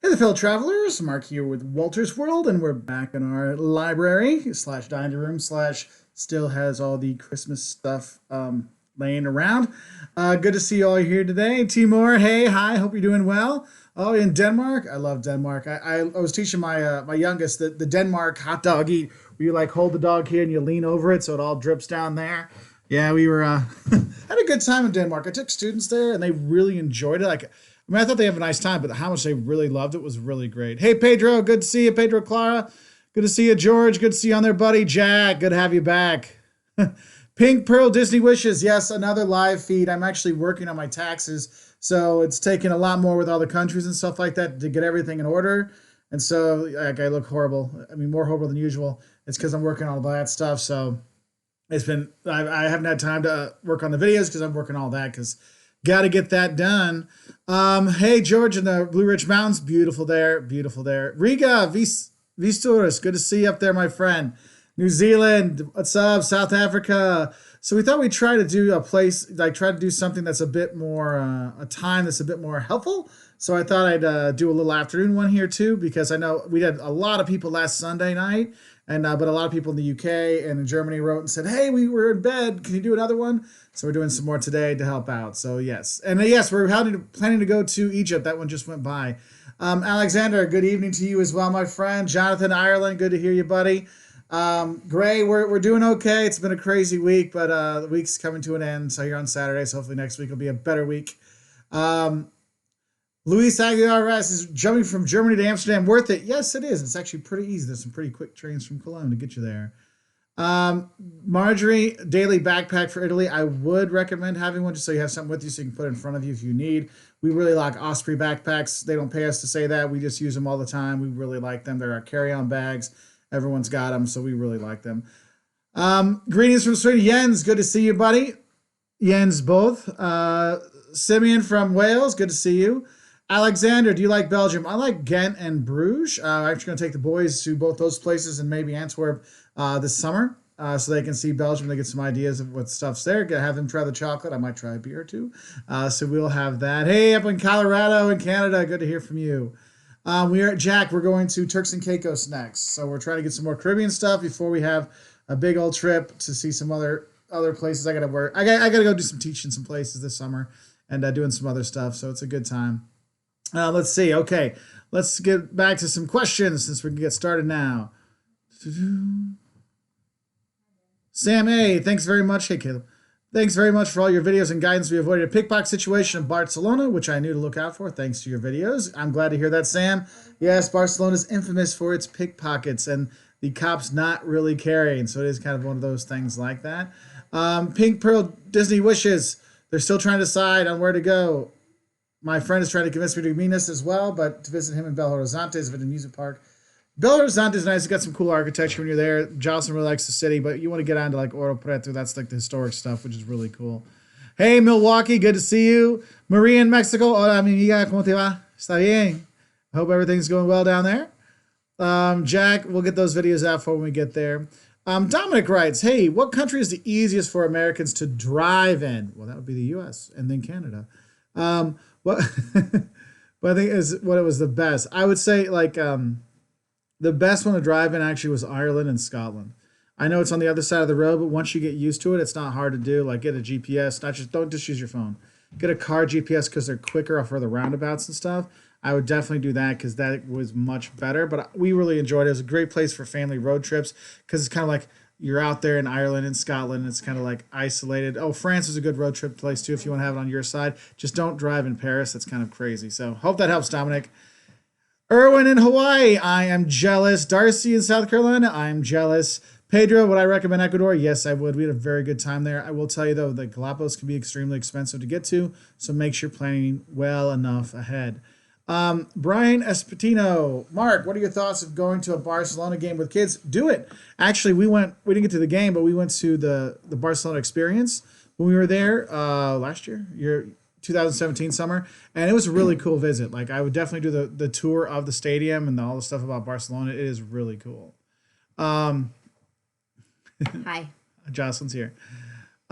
Hey, the fellow travelers. Mark here with Wolters World, and we're back in our library slash dining room slash still has all the Christmas stuff laying around. Good to see you all here today. Timur, hey, hi. Hope you're doing well. Oh, in Denmark, I love Denmark. I was teaching my youngest the Denmark hot dog eat, where you like hold the dog here and you lean over it so it all drips down there. Yeah, we were had a good time in Denmark. I took students there and they really enjoyed it. I thought they have a nice time, but how much they really loved it was really great. Hey, Pedro, good to see you. Pedro Clara, good to see you. George, good to see you on there, buddy. Jack, good to have you back. Pink Pearl Disney Wishes. Yes, another live feed. I'm actually working on my taxes, so it's taking a lot more with all the countries and stuff like that to get everything in order. And so, like, I look horrible. I mean, more horrible than usual. It's because I'm working on all that stuff. So I haven't had time to work on the videos because I'm working all that because got to get that done. Hey, George in the Blue Ridge Mountains. Beautiful there. Beautiful there. Riga, Vistoris. Good to see you up there, my friend. New Zealand. What's up? South Africa. So we thought we'd try to do try to do something that's a bit more, a time that's a bit more helpful. So I thought I'd do a little afternoon one here too, because I know we had a lot of people last Sunday night, and but a lot of people in the UK and in Germany wrote and said, "Hey, we were in bed. Can you do another one?" So we're doing some more today to help out. So yes, and yes, we're planning to go to Egypt. That one just went by. Alexander, good evening to you as well, my friend. Jonathan, Ireland, good to hear you, buddy. Gray, we're doing okay. It's been a crazy week, but the week's coming to an end. So here on Saturday, so hopefully next week will be a better week. Um, Luis Aguilar is jumping from Germany to Amsterdam. Worth it? Yes, it is. It's actually pretty easy. There's some pretty quick trains from Cologne to get you there. Marjorie, daily backpack for Italy. I would recommend having one just so you have something with you so you can put it in front of you if you need. We really like Osprey backpacks. They don't pay us to say that. We just use them all the time. We really like them. They're our carry-on bags. Everyone's got them, so we really like them. Greetings from Sweden. Jens, good to see you, buddy. Jens both. Simeon from Wales, good to see you. Alexander, do you like Belgium? I like Ghent and Bruges. I'm actually going to take the boys to both those places and maybe Antwerp this summer so they can see Belgium. They get some ideas of what stuff's there. Have them try the chocolate. I might try a beer or two. So we'll have that. Hey, up in Colorado and Canada, good to hear from you. We are Jack. We're going to Turks and Caicos next. So we're trying to get some more Caribbean stuff before we have a big old trip to see some other places. I got to work. I got to go do some teaching some places this summer and doing some other stuff. So it's a good time. Let's see. Okay, let's get back to some questions since we can get started now. Sam A, thanks very much. Hey, Caleb. Thanks very much for all your videos and guidance. We avoided a pickpocket situation in Barcelona, which I knew to look out for thanks to your videos. I'm glad to hear that, Sam. Yes, Barcelona is infamous for its pickpockets and the cops not really caring. So it is kind of one of those things like that. Pink Pearl Disney Wishes. They're still trying to decide on where to go. My friend is trying to convince me to Minas as well, but to visit him in Belo Horizonte is an amusement park. Belo Horizonte is nice. It's got some cool architecture when you're there. Jocelyn really likes the city, but you want to get on to like Oro Preto. That's like the historic stuff, which is really cool. Hey, Milwaukee, good to see you. Maria in Mexico. Hola, mi amiga, ¿cómo te va? Está bien. I hope everything's going well down there. Jack, we'll get those videos out for when we get there. Dominic writes, hey, what country is the easiest for Americans to drive in? Well, that would be the U.S. and then Canada. What, what I think is what it was the best. I would say like the best one to drive in actually was Ireland and Scotland. I know it's on the other side of the road, but once you get used to it, it's not hard to do. Like get a GPS, don't just use your phone. Get a car GPS because they're quicker for the roundabouts and stuff. I would definitely do that because that was much better. But we really enjoyed it. It was a great place for family road trips because it's kind of like you're out there in Ireland and Scotland. It's kind of like isolated. Oh, France is a good road trip place too if you want to have it on your side. Just don't drive in Paris. That's kind of crazy. So hope that helps, Dominic. Erwin in Hawaii, I am jealous. Darcy in South Carolina, I'm jealous. Pedro, would I recommend Ecuador? Yes, I would. We had a very good time there. I will tell you, though, the Galapagos can be extremely expensive to get to, so make sure you're planning well enough ahead. Brian Espitino, Mark, what are your thoughts of going to a Barcelona game with kids? Do it. Actually, we didn't get to the game, but we went to the Barcelona experience when we were there last year, 2017 summer, and it was a really cool visit. Like I would definitely do the tour of the stadium and all the stuff about Barcelona. It is really cool. Hi. Jocelyn's here.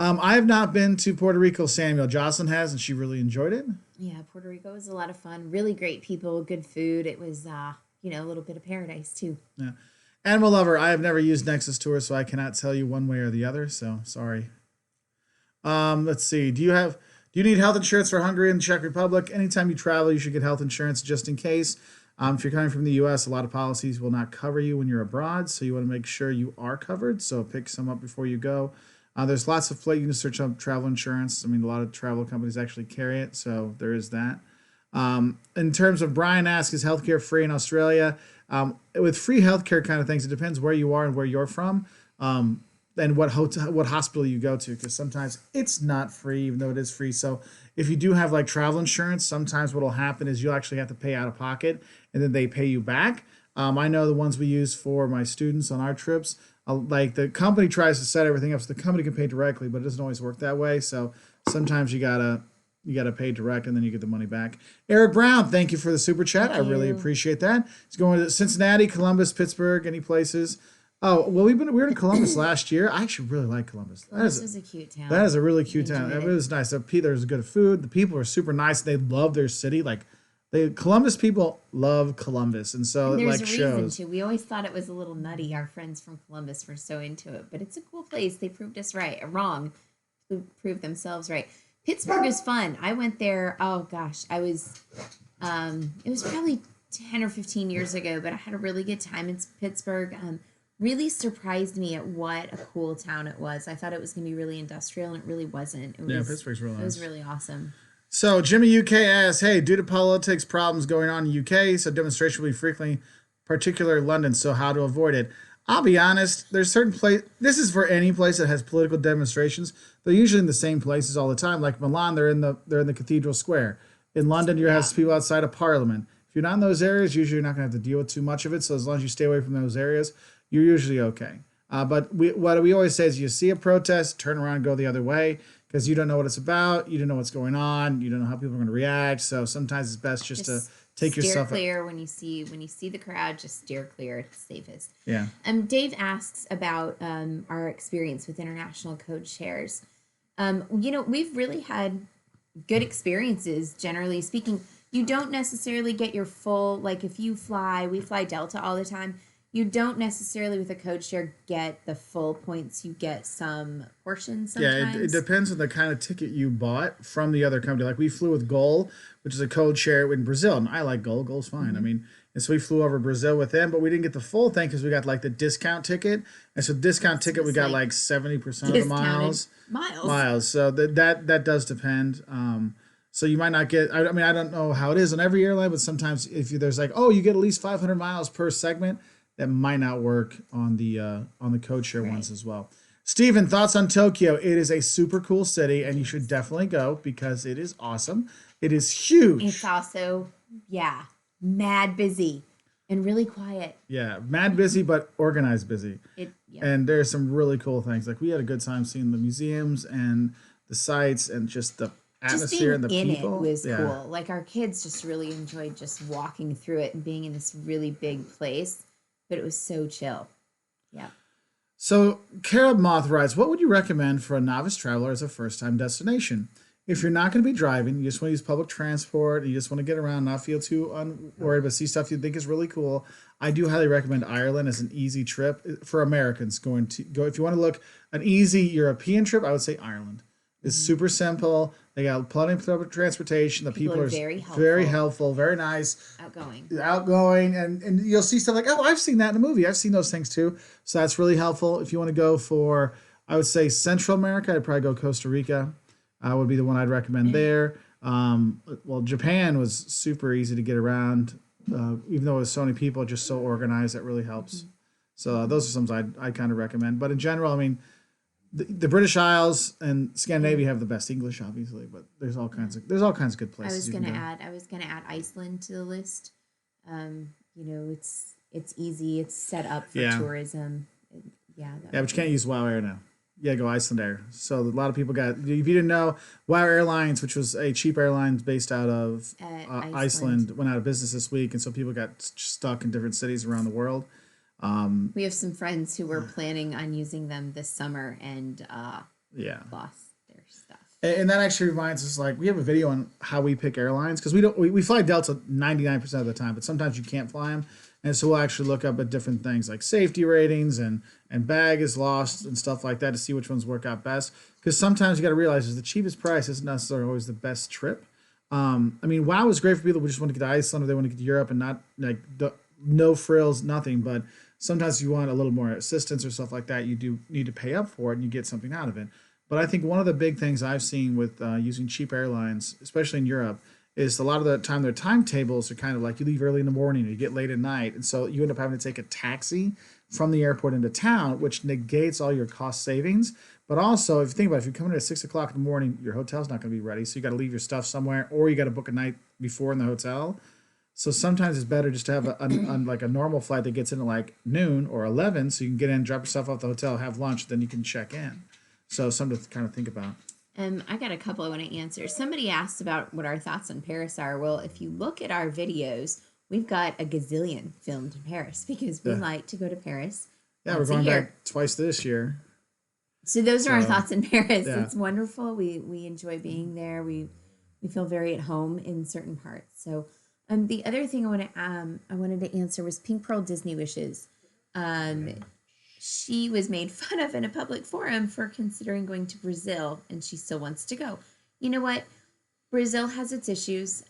I have not been to Puerto Rico, Samuel. Jocelyn has, and she really enjoyed it. Yeah, Puerto Rico was a lot of fun. Really great people, good food. It was, a little bit of paradise too. Yeah. Animal lover, I have never used Nexus Tour, so I cannot tell you one way or the other. So sorry. Let's see. Do you need health insurance for Hungary and the Czech Republic? Anytime you travel, you should get health insurance just in case. If you're coming from the U.S., a lot of policies will not cover you when you're abroad, so you want to make sure you are covered. So pick some up before you go. There's lots of you can search up travel insurance. I mean, a lot of travel companies actually carry it, so there is that. In terms of Brian asks, is healthcare free in Australia? With free healthcare kind of things, it depends where you are and where you're from. And what hospital you go to, because sometimes it's not free even though it is free. So if you do have like travel insurance, sometimes what will happen is you'll actually have to pay out of pocket and then they pay you back. I know the ones we use for my students on our trips, like the company tries to set everything up so the company can pay directly, but it doesn't always work that way. So sometimes you gotta pay direct and then you get the money back. Eric Brown, thank you for the super chat. I Thank really you. appreciate that. He's going to Cincinnati, Columbus, Pittsburgh, any places. Oh well, we were in Columbus last year. I actually really like Columbus. Columbus was a cute town. That is a really cute I town. It enjoyed it. was nice. There's good food. The people are super nice. They love their city. Like Columbus people love Columbus, and so And it there's like a reason shows. to. We always thought it was a little nutty. Our friends from Columbus were so into it, but it's a cool place. They proved us right, wrong. They proved themselves right. Pittsburgh is fun. I went there. Oh gosh, I was. It was probably 10 or 15 years ago, but I had a really good time in Pittsburgh. Really surprised me at what a cool town it was. I thought it was going to be really industrial, and it really wasn't. Yeah, Pittsburgh's real It was nice. really awesome. So Jimmy UK asks, "Hey, due to politics problems going on in UK, so demonstration will be frequently, particularly London. So how to avoid it?" I'll be honest. There's certain place. This is for any place that has political demonstrations. They're usually in the same places all the time. Like Milan, they're in the Cathedral Square. In London, you have Yeah, people outside of Parliament. If you're not in those areas, usually you're not going to have to deal with too much of it. So as long as you stay away from those areas, you're usually okay. But what we always say is, you see a protest, turn around, go the other way, because you don't know what it's about, you don't know what's going on, you don't know how people are going to react. So sometimes it's best just to just take steer yourself. clear when you see the crowd. Just steer clear. It's safest. Yeah, Dave asks about our experience with international code shares. We've really had good experiences, generally speaking. You don't necessarily get your full, like if we fly Delta all the time. You don't necessarily with a code share get the full points. You get some portions yeah. It sometimes. depends on the kind of ticket you bought from the other company. Like we flew with Gol, which is a code share in Brazil, and I like Gol. Gol's fine. I Mm-hmm. mean, and so we flew over Brazil with them, but we didn't get the full thing because we got like the discount ticket, and so discount So ticket we it's got like like 70% of the discounted miles. miles. So that does depend. So you might not get. I mean, I don't know how it is on every airline, but sometimes if there's like, oh, you get at least 500 miles per segment, that might not work on the code share Right. ones as well. Steven, thoughts on Tokyo? It is a super cool city, and you should definitely go because it is awesome. It is It's huge. also, yeah, mad busy and really quiet. Yeah, mad busy, but organized busy. Yeah. And there's some really cool things. Like we had a good time seeing the museums and the sites and just the Just atmosphere being and the in it people. was Yeah. cool. Like our kids just really enjoyed just walking through it and being in this really big place, but it was so chill. Yeah. So, Carib Moth writes, what would you recommend for a novice traveler as a first time destination? If you're not going to be driving, you just want to use public transport, you just want to get around, not feel too unworried, but see stuff you think is really cool, I do highly recommend Ireland as an easy trip for Americans going to go. If you want to look an easy European trip, I would say Ireland. It's Hmm. super simple. They got plenty of public transportation. The People people are are very very helpful, helpful, very nice, outgoing. outgoing, and you'll see stuff like, oh, I've seen that in a movie. I've seen those things too. So that's really helpful. If you want to go for, I would say Central America, I'd probably go Costa Rica. Would be the one I'd recommend there. Well, Japan was super easy to get around, even though it was so many people, just so organized. That really helps. So those are some I'd kind of recommend. But in general, I mean, the British Isles and Scandinavia have the best English, obviously, but there's all kinds of good I places was you can gonna go. add I was gonna add Iceland to the list. It's easy. It's set up for Yeah. tourism. Yeah, that Yeah, would but you be can't use WoW Air now. Yeah, go Iceland Air. So a lot of people got. If you didn't know, WoW Airlines, which was a cheap airline based out of at Iceland, Iceland. went out of business this week, and so people got stuck in different cities around the world. We have some friends who were planning on using them this summer and Yeah, lost their stuff. And that actually reminds us, like, we have a video on how we pick airlines because we fly Delta 99% of the time, but sometimes you can't fly them, and so we'll actually look up at different things like safety ratings and bag is lost and stuff like that to see which ones work out best. Because sometimes you got to realize is the cheapest price isn't necessarily always the best trip. I mean, WoW is great for people who just want to get to Iceland or they want to get to Europe and not like no frills, nothing. But sometimes if you want a little more assistance or stuff like that, you do need to pay up for it and you get something out of it. But I think one of the big things I've seen with using cheap airlines, especially in Europe, is a lot of the time their timetables are kind of like you leave early in the morning or you get late at night. And so you end up having to take a taxi from the airport into town, which negates all your cost savings. But also, if you think about it, if you're coming in at 6 o'clock in the morning, your hotel's not going to be ready. So you got to leave your stuff somewhere or you got to book a night before in the hotel. So sometimes it's better just to have like a normal flight that gets in at like noon or 11 so you can get in, drop yourself off the hotel, have lunch, then you can check in. So something to kind of think about. I got a couple I want to answer. Somebody asked about what our thoughts on Paris are. Well, if you look at our videos, we've got a gazillion filmed in Paris because we like to go to Paris. Yeah, we're going back twice this year. So those are our thoughts in Paris. Yeah. It's wonderful. We enjoy being there. We feel very at home in certain parts. So the other thing I wanted to answer was Pink Pearl Disney Wishes. She was made fun of in a public forum for considering going to Brazil, and she still wants to go. You know what? Brazil has its issues,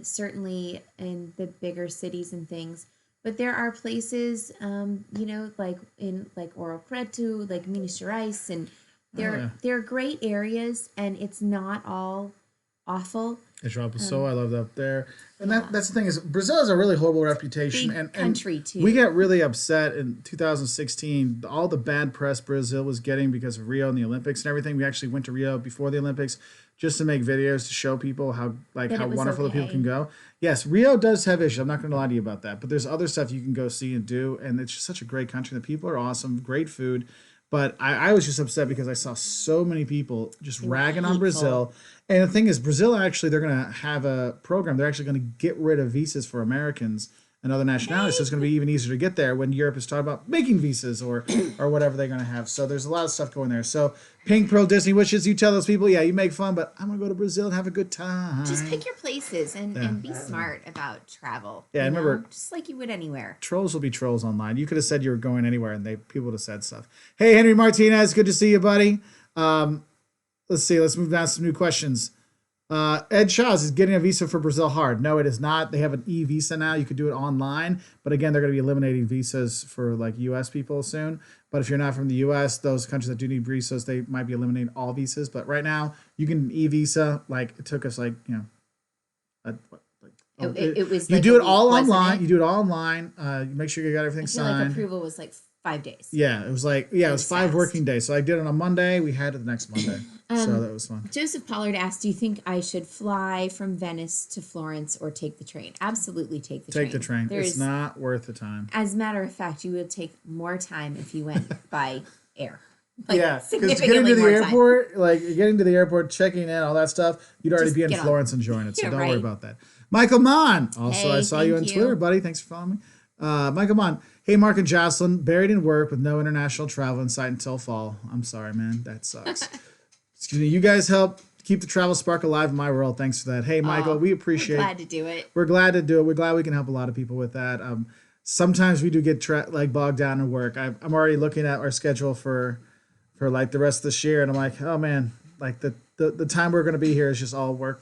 certainly in the bigger cities and things. But there are places, like in like Ouro Preto, like Minas Gerais, and they're great areas, and it's not all awful. João Pessoa, I love that up there. And that's the thing is Brazil has a really horrible reputation. Big country too. We got really upset in 2016. All the bad press Brazil was getting because of Rio and the Olympics and everything. We actually went to Rio before the Olympics just to make videos to show people how wonderful the people can go. Yes, Rio does have issues. I'm not going to lie to you about that. But there's other stuff you can go see and do. And it's just such a great country. The people are awesome, great food. But I was just upset because I saw so many people just ragging on Brazil. And the thing is, Brazil actually, they're going to have a program. They're actually going to get rid of visas for Americans and other nationalities. So it's going to be even easier to get there when Europe is talking about making visas or whatever they're going to have. So there's a lot of stuff going there. So Pink Pearl Disney Wishes, you tell those people, yeah, you make fun, but I'm going to go to Brazil and have a good time. Just pick your places and be smart about travel. Yeah, I remember. Just like you would anywhere. Trolls will be trolls online. You could have said you were going anywhere and people would have said stuff. Hey, Henry Martinez, good to see you, buddy. Let's see. Let's move down to some new questions. Ed Shaw's is getting a visa for Brazil hard. No, it is not. They have an e-visa now. You could do it online. But again, they're going to be eliminating visas for like U.S. people soon. But if you're not from the U.S., those countries that do need visas, they might be eliminating all visas. But right now, you can e-visa. Like it took us like, It was. You like do it all week, online. You do it all online. You make sure you got everything signed. Like approval was like 5 days. Yeah, it was like it was 5 working days. So I did it on a Monday. We had it the next Monday. So that was fun. Joseph Pollard asked, "Do you think I should fly from Venice to Florence or take the train?" Absolutely, take the train. Take the train. It's not worth the time. As a matter of fact, you would take more time if you went by air. Yeah, because getting to the airport, getting to the airport, checking in, all that stuff, you'd already be in Florence enjoying it. So don't worry about that. Michael Mon. Also, I saw you on Twitter, buddy. Thanks for following me. Michael Mon. Hey, Mark and Jocelyn. Buried in work with no international travel in sight until fall. I'm sorry, man. That sucks. Excuse me. You guys help keep the travel spark alive in my world. Thanks for that. Hey, Michael, we appreciate it. We're glad to do it. We're glad to do it. We're glad we can help a lot of people with that. Sometimes we do get bogged down in work. I'm already looking at our schedule for like the rest of this year. And I'm like, oh, man, like the time we're going to be here is just all work.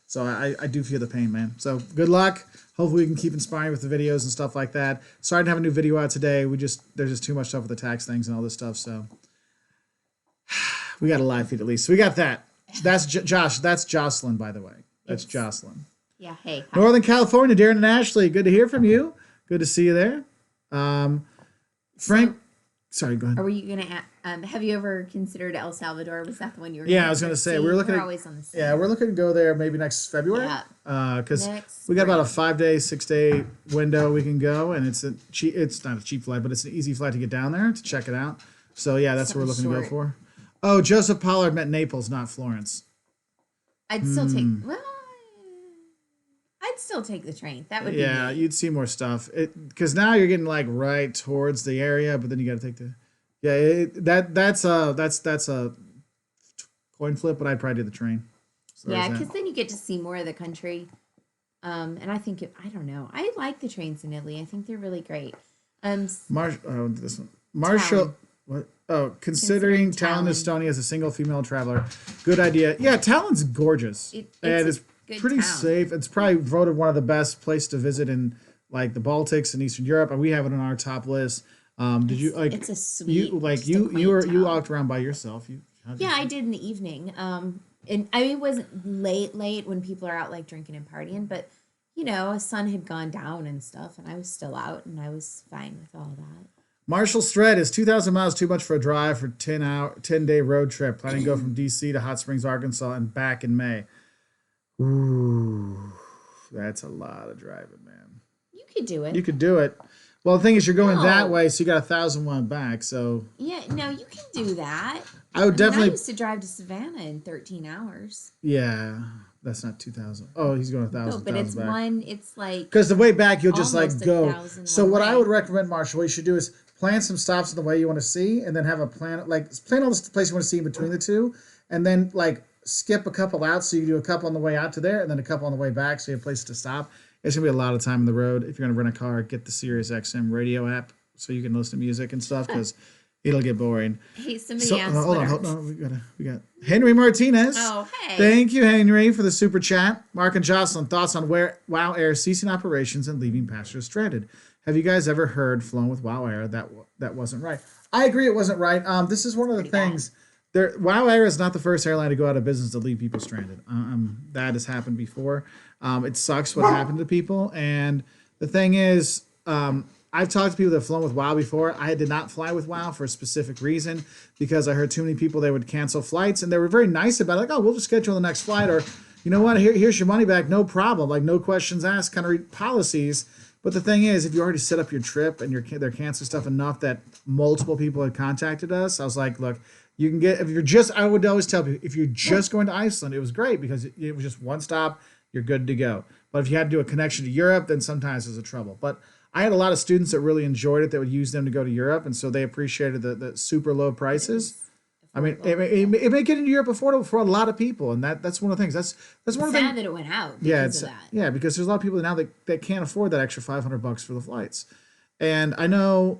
So I do feel the pain, man. So good luck. Hopefully we can keep inspiring with the videos and stuff like that. Sorry to have a new video out today. There's just too much stuff with the tax things and all this stuff. So we got a live feed at least. So we got that. That's Josh. That's Jocelyn, by the way. That's Jocelyn. Yeah. Hey. Hi. Northern California, Darren and Ashley. Good to hear from you. Good to see you there. Frank. Sorry, go ahead. Are you going to have you ever considered El Salvador? Was that the one you were? Yeah, I was going to say we're always on the same. Yeah, we're looking to go there maybe next February. Yeah. Because we got about a 5-day, 6-day window we can go, and it's not a cheap flight, but it's an easy flight to get down there to check it out. So yeah, that's what we're looking to go for. Oh, Joseph Pollard meant Naples, not Florence. I'd still take. Well, I'd still take the train. That would be. Yeah, you'd see more stuff. Because now you're getting like right towards the area, but then you got to take the. Yeah, that's a coin flip, but I'd probably do the train. So Yeah, because then you get to see more of the country. And I think I don't know. I like the trains in Italy. I think they're really great. This one. Marshall. Tallinn. What? Oh, considering Tallinn, Estonia as a single female traveler, good idea. Yeah, Tallinn's gorgeous, and it's pretty safe. It's probably voted one of the best places to visit in like the Baltics and Eastern Europe, and we have it on our top list. Did you like? It's a sweet. You walked around by yourself. I did in the evening. And I mean, it wasn't late when people are out like drinking and partying, but the sun had gone down and stuff, and I was still out, and I was fine with all that. Marshall Stred is 2,000 miles too much for a drive for 10-day road trip. Planning to go from D.C. to Hot Springs, Arkansas, and back in May. Ooh, that's a lot of driving, man. You could do it. You could do it. Well, the thing is, you're going that way, so you got 1,001 back. So yeah, no, you can do that. I would definitely. I used to drive to Savannah in 13 hours. Yeah, that's not 2,000. Oh, he's going 1,000. No, but it's back. It's like because the way back you'll just like go. So what way. I would recommend, Marshall, what you should do is plan some stops in the way you want to see, and then have a plan all the places you want to see in between the two, and then like skip a couple out, so you can do a couple on the way out to there, and then a couple on the way back, so you have places to stop. It's gonna be a lot of time on the road. If you're gonna rent a car, get the Sirius XM radio app so you can listen to music and stuff because it'll get boring. Hey, somebody asked. Hold on. We got Henry Martinez. Oh, hey. Thank you, Henry, for the super chat. Mark and Jocelyn, thoughts on WOW Air ceasing operations and leaving passengers stranded. Have you guys ever heard flown with WOW Air that wasn't right? I agree, it wasn't right. This is one of the things. WOW Air is not the first airline to go out of business to leave people stranded. That has happened before. It sucks what happened to people. And the thing is, I've talked to people that have flown with WOW before. I did not fly with WOW for a specific reason because I heard too many people they would cancel flights, and they were very nice about it. Like, oh, we'll just schedule the next flight, or you know what, here's your money back, no problem. Like no questions asked kind of policies. But the thing is, if you already set up your trip and they're canceling stuff enough that multiple people had contacted us, I was like, look, you can get, I would always tell people, if you're just going to Iceland, it was great because it was just one stop, you're good to go. But if you had to do a connection to Europe, then sometimes there's a trouble. But I had a lot of students that really enjoyed it that would use them to go to Europe, and so they appreciated the super low prices. I mean, it may get into Europe affordable for a lot of people, and that's one of the things. That's one of the things. Sad that it went out because of that. Yeah, because there's a lot of people now that can't afford that extra $500 for the flights. And I know,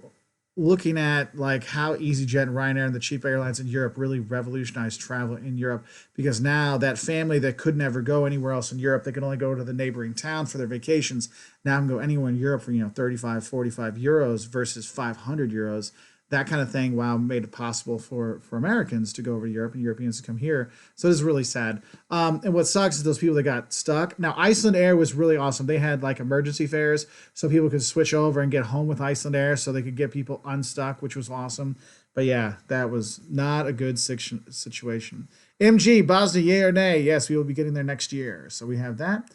looking at like how EasyJet and Ryanair and the cheap airlines in Europe really revolutionized travel in Europe, because now that family that could never go anywhere else in Europe, they can only go to the neighboring town for their vacations, now can go anywhere in Europe for 35, 45 euros versus 500 euros. That kind of thing, WOW made it possible for Americans to go over to Europe and Europeans to come here. So it's really sad. And what sucks is those people that got stuck. Now, Iceland Air was really awesome. They had like emergency fares so people could switch over and get home with Iceland Air so they could get people unstuck, which was awesome. But yeah, that was not a good situation. MG, Bosnia, yay or nay? Yes, we will be getting there next year. So we have that.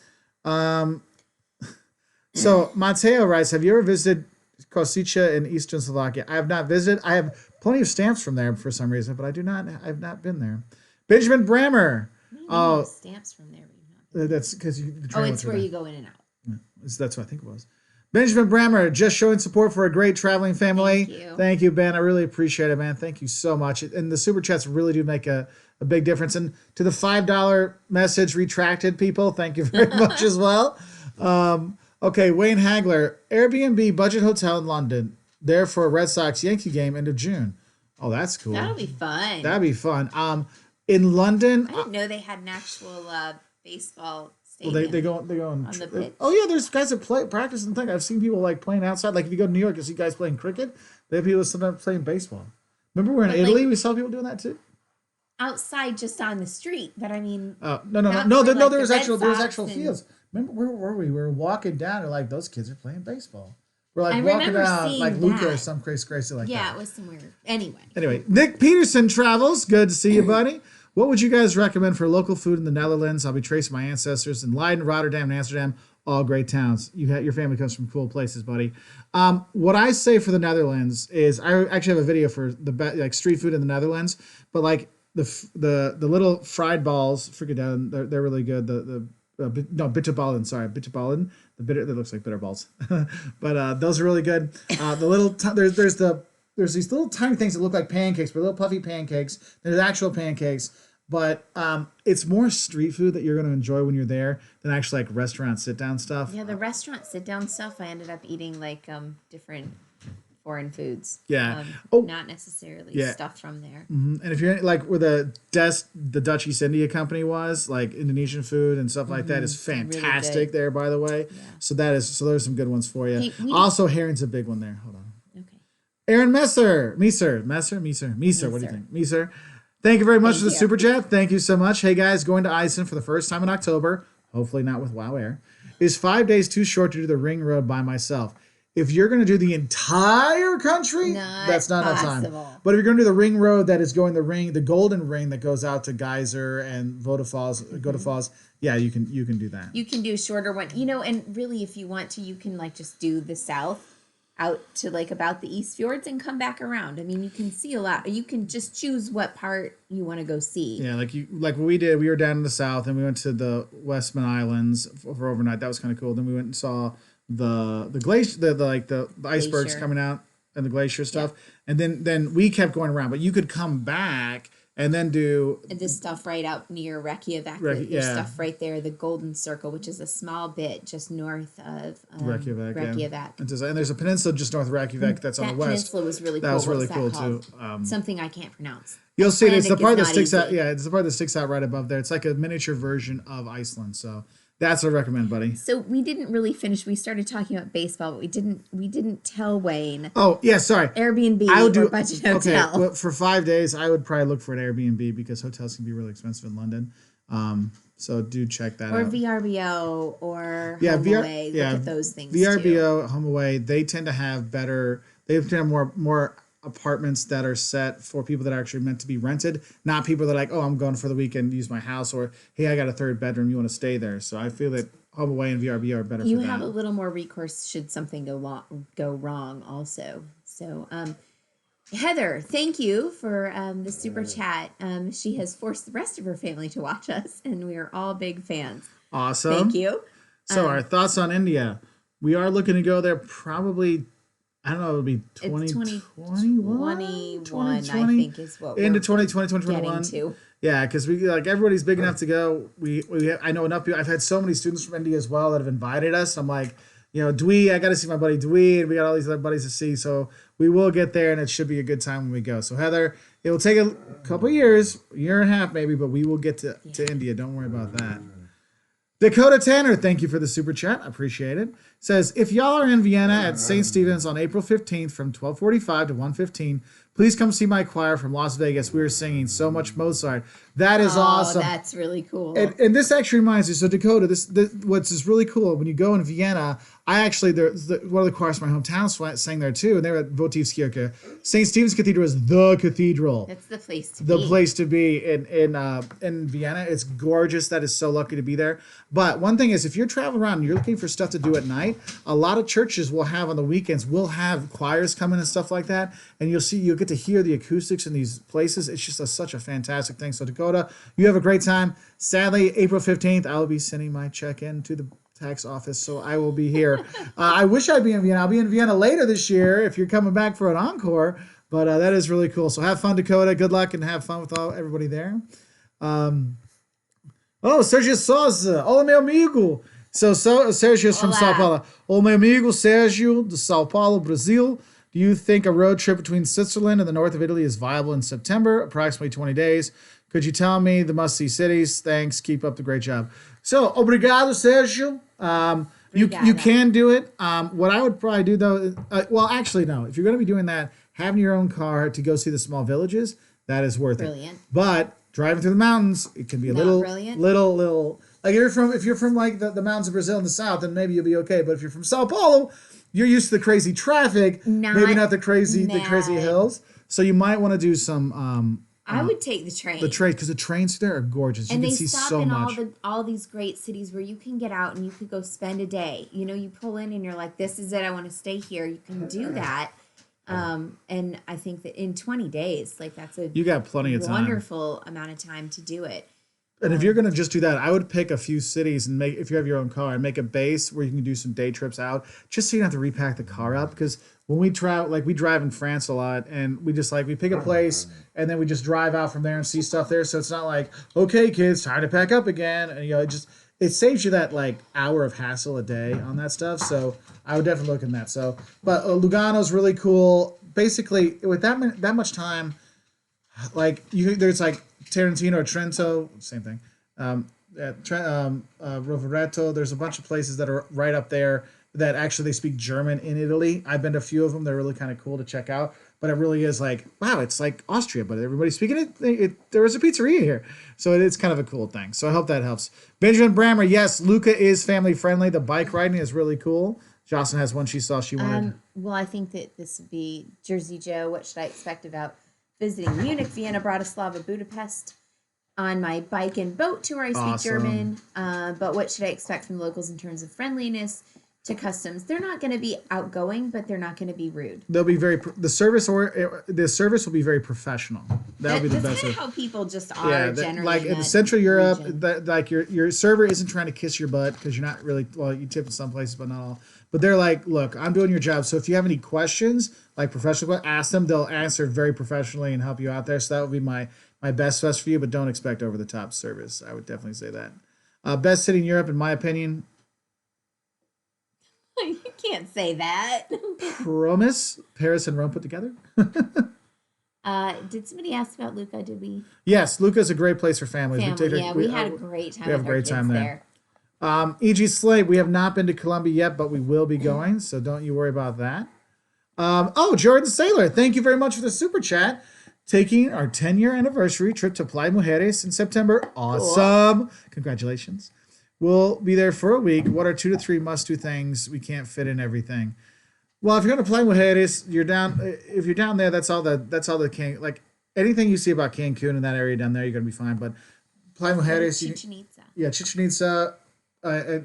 So Mateo writes, have you ever visited Kosice in eastern Slovakia? I have not visited. I have plenty of stamps from there for some reason, but I have not been there. Benjamin Brammer. Oh, stamps from there. That's because it's where you go in and out. Yeah, that's what I think it was. Benjamin Brammer, just showing support for a great traveling family. Thank you, Ben. I really appreciate it, man. Thank you so much. And the super chats really do make a big difference. And to the $5 message retracted people, thank you very much as well. Okay, Wayne Hagler, Airbnb budget hotel in London, there for a Red Sox Yankee game end of June. Oh, that's cool. That'll be fun. That'd be fun. In London, I didn't know they had an actual baseball stadium. Well, they go on the pitch. Oh yeah, there's guys that practice and thing. I've seen people like playing outside. Like if you go to New York, you see guys playing cricket. They have people sometimes playing baseball. Remember we're in Italy, we saw people doing that too. Outside, just on the street, but I mean, no. There was actual fields. Remember, where were we? We were walking down, and like those kids are playing baseball. We're like walking down, like Luca or some crazy like that. Yeah, it was somewhere. Anyway, Nick Peterson travels. Good to see you, buddy. What would you guys recommend for local food in the Netherlands? I'll be tracing my ancestors in Leiden, Rotterdam, and Amsterdam. All great towns. Your family comes from cool places, buddy. What I say for the Netherlands is, I actually have a video for the street food in the Netherlands, but like the little fried balls, they're really good. Bitterballen, bitterballen. The bitter that looks like bitter balls, but those are really good. The little there's these little tiny things that look like pancakes, but little puffy pancakes. There's actual pancakes. but it's more street food that you're going to enjoy when you're there than actually like restaurant sit down stuff. Yeah, the restaurant sit down stuff. I ended up eating like different foreign foods. Yeah. Not necessarily yeah. stuff from there. And if you're like where the Dutch East India Company was, like Indonesian food and stuff like that is fantastic really there, by the way. Yeah. So there's some good ones for you. Hey, also, herring's a big one there. Hold on. Okay. Aaron Messer. What do you think? Messer. Thank you very much for the super chat. Thank you so much. Hey guys, going to Iceland for the first time in October, hopefully not with WoW Air. Is 5 days too short to do the ring road by myself? If you're going to do the entire country, that's not enough time. But if you're going to do the ring road that is going the golden ring that goes out to Geyser and Voda Falls, yeah, you can do that. You can do a shorter one, and really if you want to, you can like just do the south out to like about the East Fjords and come back around. I mean, you can see a lot. You can just choose what part you want to go see. Yeah, like what we did. We were down in the south and we went to the Westman Islands for overnight. That was kind of cool. Then we went and saw the glacier, the icebergs coming out and the glacier stuff, and then we kept going around. But you could come back and then do this stuff right out near Reykjavik. There's stuff right there, the Golden Circle, which is a small bit just north of Reykjavik. And there's a peninsula just north of Reykjavik that's on the west. That peninsula was really cool. That was really cool too. Something I can't pronounce. You'll see it. It's the part that sticks out. Yeah, it's the part that sticks out right above there. It's like a miniature version of Iceland. So that's what I recommend, buddy. So we didn't really finish. We started talking about baseball, but we didn't tell Wayne. Oh yeah, sorry. Airbnb or budget hotel. Okay, well, for 5 days, I would probably look for an Airbnb because hotels can be really expensive in London. So do check that out. Or VRBO or HomeAway. Look at those things VRBO, HomeAway, they tend to have better. They tend to have more apartments that are set for people that are actually meant to be rented, not people that are like, oh, I'm going for the weekend to use my house, or hey, I got a third bedroom, you want to stay there. So I feel that HomeAway and VRBO are better for that. You have a little more recourse should something go wrong also. So Heather, thank you for the super chat. She has forced the rest of her family to watch us, and we are all big fans. Awesome. Thank you. So our thoughts on India. We are looking to go there probably, I don't know, it'll be 2021, I think is what into we're 2020, 2021. getting to. Yeah, because we like everybody's big enough to go. I know enough people. I've had so many students from India as well that have invited us. I'm like, Dwee, I got to see my buddy Dwee, and we got all these other buddies to see. So we will get there, and it should be a good time when we go. So Heather, it will take a couple of years, a year and a half maybe, but we will get to India. Don't worry about that. Dakota Tanner, thank you for the super chat. I appreciate it. Says, if y'all are in Vienna at St. Stephen's on April 15th from 12:45 to 1:15, please come see my choir from Las Vegas. We are singing so much Mozart. That is awesome. That's really cool. And this actually reminds me, so Dakota, this what's is really cool, when you go in Vienna, I actually, one of the choirs from my hometown sang there too, and they were at Votivskirche. St. Stephen's Cathedral is the cathedral. That's the place to be. The place to be in Vienna. It's gorgeous. That is so lucky to be there. But one thing is, if you're traveling around and you're looking for stuff to do at night, a lot of churches will have on the weekends, will have choirs coming and stuff like that. And you'll get to hear the acoustics in these places. It's just such a fantastic thing. So Dakota, you have a great time. Sadly, April 15th, I will be sending my check in to the tax office, so I will be here. I wish I'd be in Vienna. I'll be in Vienna later this year if you're coming back for an encore. But that is really cool. So have fun, Dakota. Good luck and have fun with everybody there. Sergio Souza. Olá, meu amigo. So Sergio's from Sao Paulo. Olá, meu amigo Sergio de Sao Paulo, Brazil. Do you think a road trip between Switzerland and the north of Italy is viable in September? Approximately 20 days. Could you tell me the must-see cities? Thanks. Keep up the great job. So, obrigado, Sergio. You can do it. What I would probably do, though, actually, no. If you're going to be doing that, having your own car to go see the small villages, that is worth it. But driving through the mountains, it can be a little. Like if you're from like the mountains of Brazil in the south, then maybe you'll be okay. But if you're from Sao Paulo, you're used to the crazy traffic, maybe not the crazy hills. So you might want to do some. I would take the train. Because the trains there are gorgeous. And you they can see stop so in much. all these great cities where you can get out and you could go spend a day. You pull in and you're like, this is it. I want to stay here. You can do that. And I think that in 20 days, like that's you got plenty of time. Wonderful amount of time to do it. And if you're gonna just do that, I would pick a few cities and make, if you have your own car, and make a base where you can do some day trips out, just so you don't have to repack the car up. Because when we travel, like we drive in France a lot, and we just like we pick a place and then we just drive out from there and see stuff there. So it's not like, okay, kids, time to pack up again, and it saves you that like hour of hassle a day on that stuff. So I would definitely look in that. So, but Lugano's really cool. Basically, with that much time, like there's like Tarantino or Trento, same thing. Rovereto. There's a bunch of places that are right up there that actually they speak German in Italy. I've been to a few of them. They're really kind of cool to check out. But it really is like, wow, it's like Austria, but everybody's speaking it. There is a pizzeria here. So it's kind of a cool thing. So I hope that helps. Benjamin Brammer, yes, Luca is family friendly. The bike riding is really cool. Jocelyn has one she saw she wanted. Well, I think that this would be Jersey Joe. What should I expect about visiting Munich, Vienna, Bratislava, Budapest? On my bike and boat tour, I speak German. But what should I expect from the locals in terms of friendliness to customs? They're not going to be outgoing, but they're not going to be rude. They'll be the service will be very professional. That'll be the best. That's kind of how people just are generally. Like in Central Europe, like your server isn't trying to kiss your butt because you're not really, well, you tip in some places, but not all. But they're like, look, I'm doing your job. So if you have any questions, like professional, ask them. They'll answer very professionally and help you out there. So that would be my best for you, but don't expect over the top service. I would definitely say that. Best city in Europe, in my opinion. You can't say that. Promise. Paris and Rome put together. Did somebody ask about Lucca? Did we? Yes, Lucca's a great place for families. We had a great time. We have a great time there. E.G. Slade, we have not been to Colombia yet, but we will be going, so don't you worry about that. Jordan Saylor, thank you very much for the super chat. Taking our 10-year anniversary trip to Playa Mujeres in September. Awesome. Cool. Congratulations. We'll be there for a week. What are 2 to 3 must-do things? We can't fit in everything. Well, if you're going to Playa Mujeres, if you're down there, that's all like anything you see about Cancun in that area down there, you're going to be fine. But Playa Mujeres. Chichen Itza. Yeah, Chichen Itza.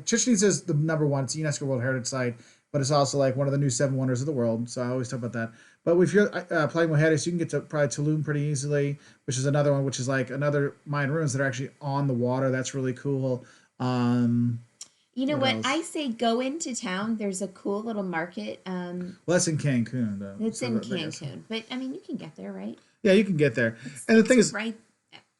Chichen Itza is the number one. It's a UNESCO World Heritage Site, but it's also like one of the new 7 wonders of the world. So I always talk about that. But if you're Playa Mujeres, you can get to probably Tulum pretty easily, which is another one, which is like another Mayan ruins that are actually on the water. That's really cool. You know what? I say go into town. There's a cool little market. Well, that's in Cancun, though. It's in Cancun. But, I mean, you can get there, right? Yeah, you can get there. And the thing is, right.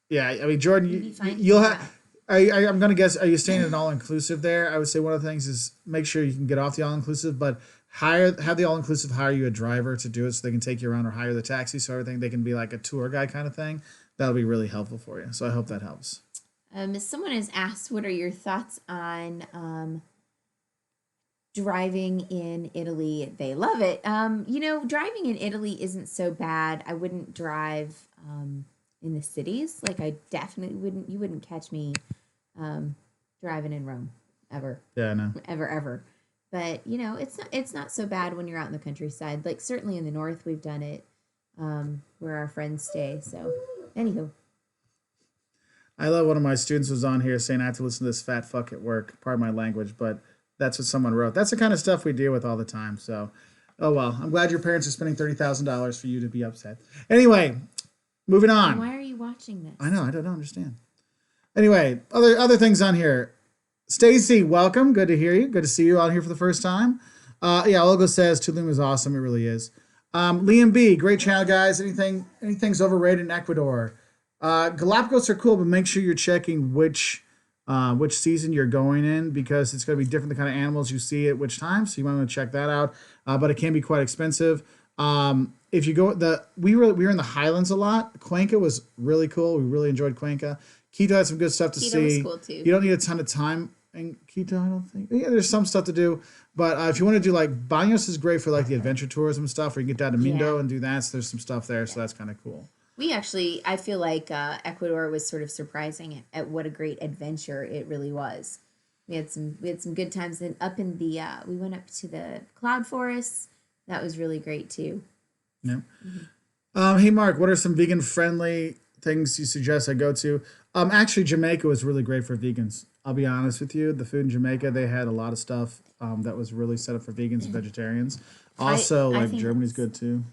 Yeah, I mean, Jordan, you'll have... I'm going to guess, are you staying in an all-inclusive there? I would say one of the things is make sure you can get off the all-inclusive, but have the all-inclusive hire you a driver to do it so they can take you around, or hire the taxi so everything, they can be like a tour guide kind of thing. That'll be really helpful for you. So I hope that helps. Someone has asked, what are your thoughts on driving in Italy? They love it. Driving in Italy isn't so bad. I wouldn't drive in the cities. Like, I definitely wouldn't. You wouldn't catch me driving in Rome ever. Yeah, no. Ever. But it's not so bad when you're out in the countryside. Like, certainly in the north, we've done it where our friends stay. So, anywho. I love one of my students was on here saying I have to listen to this fat fuck at work. Pardon my language, but that's what someone wrote. That's the kind of stuff we deal with all the time. So, oh well. I'm glad your parents are spending $30,000 for you to be upset. Anyway, moving on. Why are you watching this? I know. I don't understand. Anyway, other things on here. Stacy, welcome. Good to hear you. Good to see you out here for the first time. Olga says Tulum is awesome. It really is. Liam B, great channel, guys. Anything's overrated in Ecuador? Galapagos are cool, but make sure you're checking which season you're going in, because it's going to be different the kind of animals you see at which time. So you might want to check that out. But it can be quite expensive. If you go we were in the Highlands a lot. Cuenca was really cool. We really enjoyed Cuenca. Quito had some good stuff to see. Quito was cool too. You don't need a ton of time in Quito, I don't think. Yeah, there's some stuff to do. But if you want to do like Baños is great for like the adventure tourism stuff, where you can get down to Mindo and do that. So there's some stuff there. So that's kind of cool. I feel like Ecuador was sort of surprising at what a great adventure it really was. We had some good times. And we went up to the cloud forests. That was really great too. Yeah. Mm-hmm. Hey Mark, what are some vegan friendly things you suggest I go to? Actually, Jamaica was really great for vegans. I'll be honest with you. The food in Jamaica, they had a lot of stuff that was really set up for vegans and vegetarians. Also, Germany's good too.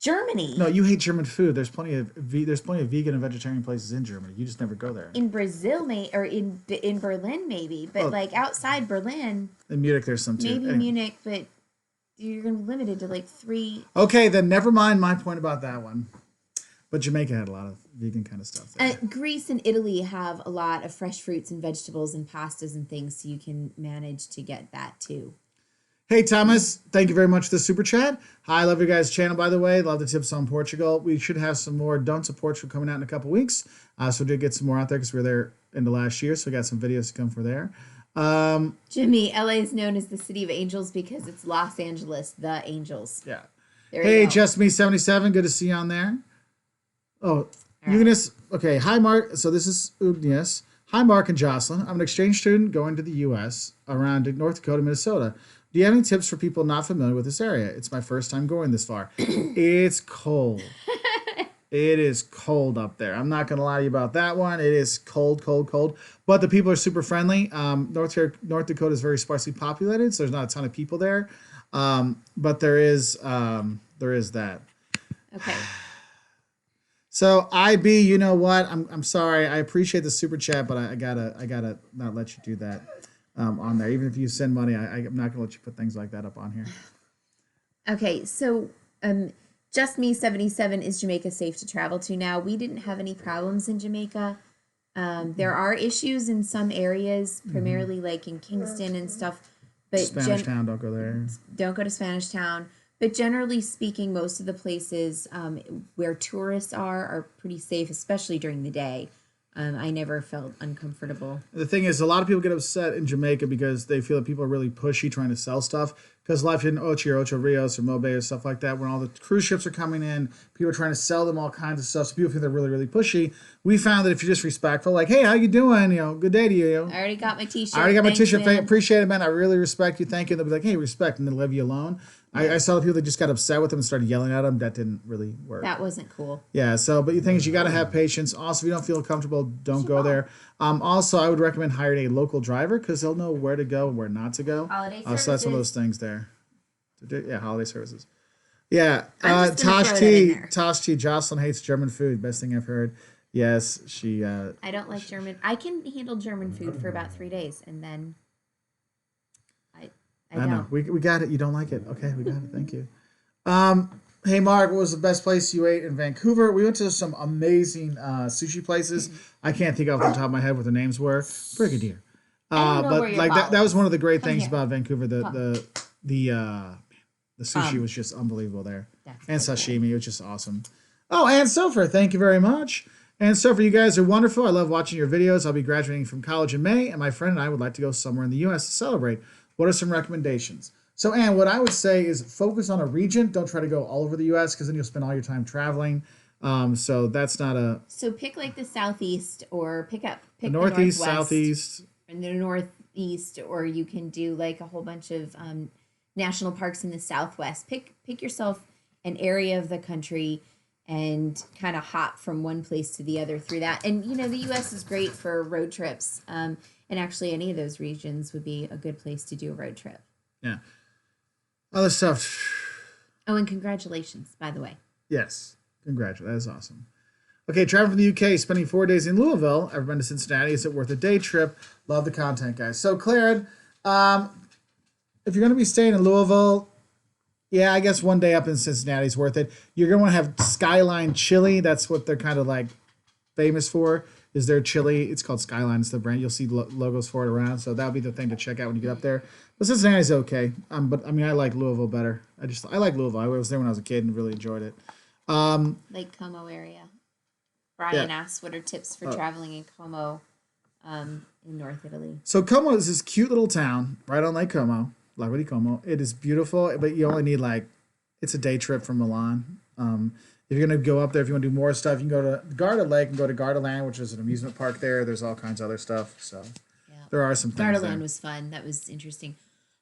Germany. No, you hate German food. There's plenty of vegan and vegetarian places in Germany. You just never go there. In Brazil, or in Berlin, maybe, but Oh. like outside Berlin, In Munich, there's some too. maybe Anyway. Munich, but you're gonna be limited to like 3. Okay, then never mind my point about that one. But Jamaica had a lot of vegan kind of stuff there. Greece and Italy have a lot of fresh fruits and vegetables and pastas and things, so you can manage to get that too. Hey, Thomas, thank you very much for the super chat. Hi, I love your guys' channel, by the way. Love the tips on Portugal. We should have some more Don'ts of Portugal coming out in a couple weeks. So we did get some more out there because we were there in the last year. So we got some videos to come for there. Jimmy, LA is known as the City of Angels because it's Los Angeles, the Angels. Yeah. There Hey, you go. Just Me 77, good to see you on there. Oh, Eunice. Okay, hi, Mark. So this is Ugnius. Hi, Mark and Jocelyn. I'm an exchange student going to the U.S. around North Dakota, Minnesota. Do you have any tips for people not familiar with this area? It's my first time going this far. It's cold. It is cold up there. I'm not going to lie to you about that one. It is cold, cold, cold. But the people are super friendly. North Dakota is very sparsely populated, so there's not a ton of people there. But there is that. Okay. So IB, you know what? I'm sorry. I appreciate the super chat, but I gotta not let you do that on there. Even if you send money, I'm not gonna let you put things like that up on here. Okay, so Just Me 77, is Jamaica safe to travel to now? We didn't have any problems in Jamaica. There are issues in some areas, primarily like in Kingston and stuff. But Spanish Town, don't go there. Don't go to Spanish Town. But generally speaking, most of the places where tourists are pretty safe, especially during the day. I never felt uncomfortable. The thing is, a lot of people get upset in Jamaica because they feel that people are really pushy trying to sell stuff. Because a lot of in Ocho Rios or Mobe or stuff like that, when all the cruise ships are coming in, people are trying to sell them all kinds of stuff. So people think they're really, really pushy. We found that if you're just respectful, like, hey, how you doing? Good day to you. I already got my t-shirt. I already got my t-shirt. Man. Appreciate it, man. I really respect you. Thank you. They'll be like, hey, respect, and they'll leave you alone. I saw the people that just got upset with them and started yelling at them. That didn't really work. That wasn't cool. Yeah, but the thing is, you got to have patience. Also, if you don't feel comfortable, don't go there. Also, I would recommend hiring a local driver because they'll know where to go and where not to go. Holiday So that's one of services. those things there. Yeah, holiday services. Yeah, I'm just gonna Tosh throw that in T. there. Tosh T. Jocelyn hates German food. Best thing I've heard. Yes, she. I don't like German. I can handle German food for about 3 days, and then I I know. don't. We got it. You don't like it. Okay, we got it. Thank you. Hey, Mark, what was the best place you ate in Vancouver? We went to some amazing sushi places. I can't think off the top of my head what their names were. Brigadier. I don't know But where your like that wallet was one of the great Come things here. about Vancouver. The sushi was just unbelievable there. And sashimi, it was just awesome. Oh, and Sofer, thank you very much. And Sofer, you guys are wonderful. I love watching your videos. I'll be graduating from college in May, and my friend and I would like to go somewhere in the U.S. to celebrate. What are some recommendations? So, Anne, what I would say is focus on a region. Don't try to go all over the U.S. because then you'll spend all your time traveling. So that's not a So pick like the southeast, or pick the northeast, northwest, southeast. and the northeast, or you can do like a whole bunch of national parks in the southwest. Pick yourself an area of the country and kind of hop from one place to the other through that. And the U.S. is great for road trips. And actually, any of those regions would be a good place to do a road trip. Yeah. Other stuff. Oh, and congratulations, by the way. Yes. Congratulations. That is awesome. Okay, traveling from the UK, spending 4 days in Louisville. Ever been to Cincinnati? Is it worth a day trip? Love the content, guys. So, Claire, if you're going to be staying in Louisville, yeah, I guess 1 day up in Cincinnati is worth it. You're going to want to have Skyline Chili. That's what they're kind of like famous for, is their chili. It's called Skyline. It's the brand. You'll see logos for it around. So that'll be the thing to check out when you get up there. But Cincinnati's okay. But I mean, I like Louisville better. I like Louisville. I was there when I was a kid and really enjoyed it. Lake Como area. Brian asks, what are tips for traveling in Como in North Italy? So Como is this cute little town right on Lake Como, Lago di Como. It is beautiful, but you only need it's a day trip from Milan. If you're going to go up there, if you want to do more stuff, you can go to Garda Lake and go to Gardaland, which is an amusement park there. There's all kinds of other stuff. So there are some things Gardaland there. was fun. That was interesting.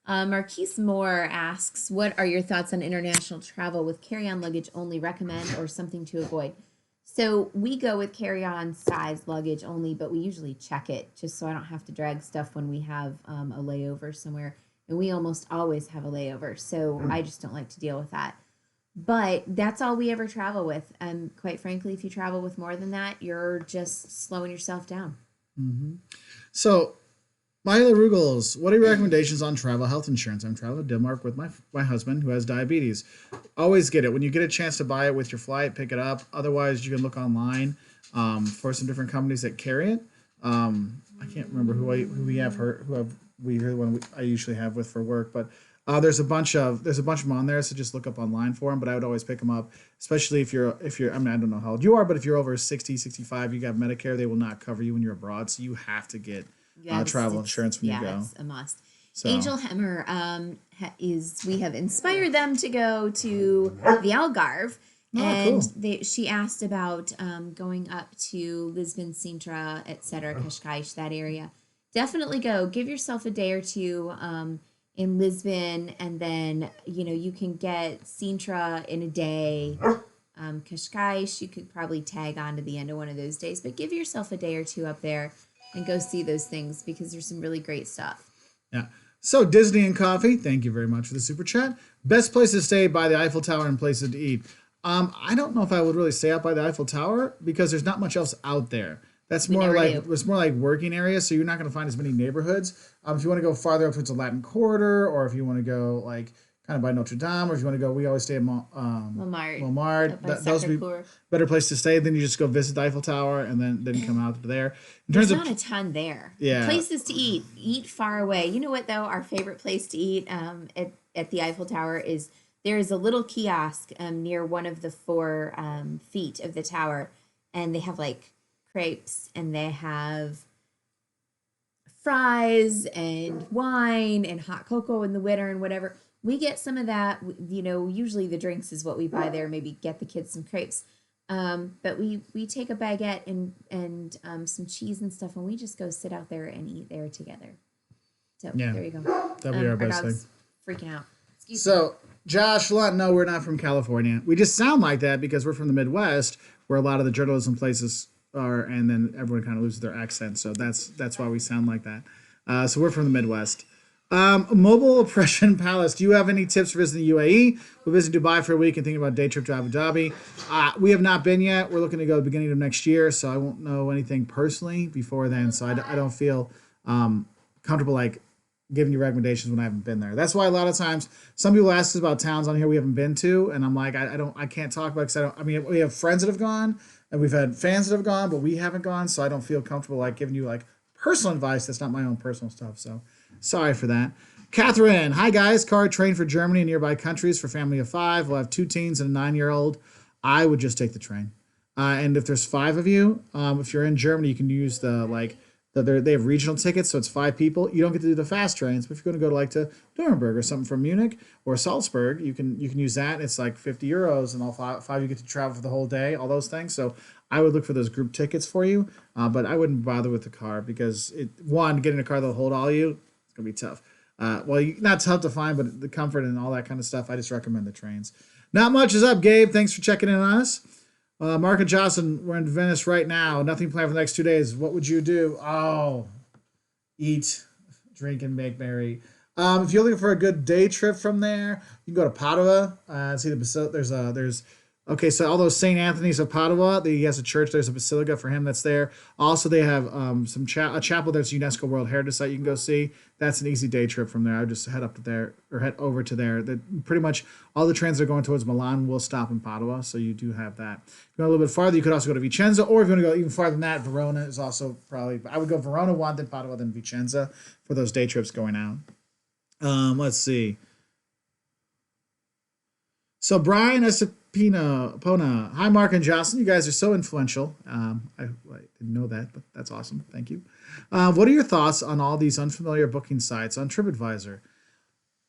Marquise Moore asks, what are your thoughts on international travel with carry-on luggage only? Recommend or something to avoid? So we go with carry-on size luggage only, but we usually check it just so I don't have to drag stuff when we have a layover somewhere. And we almost always have a layover, so I just don't like to deal with that. But that's all we ever travel with. And quite frankly, if you travel with more than that, you're just slowing yourself down. So, Mila Rugels, what are your recommendations on travel health insurance? I'm traveling to Denmark with my husband who has diabetes. Always get it. When you get a chance to buy it with your flight, pick it up. Otherwise, you can look online for some different companies that carry it. I can't remember who we have heard we hear the one I usually have with for work, but there's a bunch of them on there, so just look up online for them. But I would always pick them up, especially if you're I mean I don't know how old you are, but if you're over 60, 65, you got Medicare, they will not cover you when you're abroad, so you have to get travel insurance when you go. Yeah, it's a must. So. Angel Hemmer we have inspired them to go to the Algarve. And cool. she asked about going up to Lisbon, Sintra, etc., Cascais, that area. Definitely go. Give yourself a day or two in Lisbon, and then you can get Sintra in a day. Cascais, you could probably tag on to the end of one of those days, but give yourself a day or two up there and go see those things because there's some really great stuff. Yeah. So Disney and Coffee, thank you very much for the super chat. Best place to stay by the Eiffel Tower and places to eat. I don't know if I would really stay out by the Eiffel Tower because there's not much else out there. It's more like working areas, so you're not going to find as many neighborhoods. If you want to go farther up towards the Latin Quarter, or if you want to go like kind of by Notre Dame, or if you want to go, we always stay at Montmartre. Those would be better place to stay. Then you just go visit the Eiffel Tower and then come out to there. There's not a ton there. Yeah. Places to eat far away. You know what though? Our favorite place to eat at the Eiffel Tower is there is a little kiosk near one of the 4 feet of the tower, and they have like crepes and they have fries and wine and hot cocoa in the winter and whatever. We get some of that. Usually the drinks is what we buy there. Maybe get the kids some crepes. But we take a baguette and some cheese and stuff, and we just go sit out there and eat there together. So there you go. That'll be our best thing. Freaking out. Excuse me. Jocelyn, no, we're not from California. We just sound like that because we're from the Midwest, where a lot of the journalism places are, and then everyone kind of loses their accent. So that's why we sound like that. So we're from the Midwest. Mobile Oppression Palace. Do you have any tips for visiting the UAE? We're visiting Dubai for a week and thinking about a day trip to Abu Dhabi. We have not been yet. We're looking to go at the beginning of next year, so I won't know anything personally before then. So I don't feel comfortable like giving you recommendations when I haven't been there. That's why a lot of times some people ask us about towns on here we haven't been to, and I'm like, I can't talk about it because we have friends that have gone and we've had fans that have gone, but we haven't gone, so I don't feel comfortable like giving you like personal advice that's not my own personal stuff. So sorry for that. Catherine, hi guys. Car train for Germany and nearby countries for family of 5. We'll have 2 teens and a 9-year-old. I would just take the train. And if there's 5 of you, if you're in Germany, you can use they have regional tickets, so it's 5 people. You don't get to do the fast trains, but if you're going to go to Nuremberg or something from Munich or Salzburg, you can use that. It's like €50, and all 5 you get to travel for the whole day, all those things. So I would look for those group tickets for you, but I wouldn't bother with the car because getting a car that'll hold all you, it's going to be tough. Not tough to find, but the comfort and all that kind of stuff, I just recommend the trains. Not much is up, Gabe. Thanks for checking in on us. Mark and Jocelyn, we're in Venice right now. Nothing planned for the next 2 days. What would you do? Oh, eat, drink, and make merry. If you're looking for a good day trip from there, you can go to Padua and see the basilica. So all those St. Anthony's of Padua, he has a church. There's a basilica for him that's there. Also, they have a chapel that's UNESCO World Heritage Site you can go see. That's an easy day trip from there. I would just head over to there. Pretty much all the trains that are going towards Milan will stop in Padua, so you do have that. If you go a little bit farther, you could also go to Vicenza, or if you want to go even farther than that, Verona is also probably. I would go Verona 1, then Padua, then Vicenza for those day trips going out. Let's see. So Brian Pona. Hi, Mark and Jocelyn. You guys are so influential. I didn't know that, but that's awesome. Thank you. What are your thoughts on all these unfamiliar booking sites on TripAdvisor?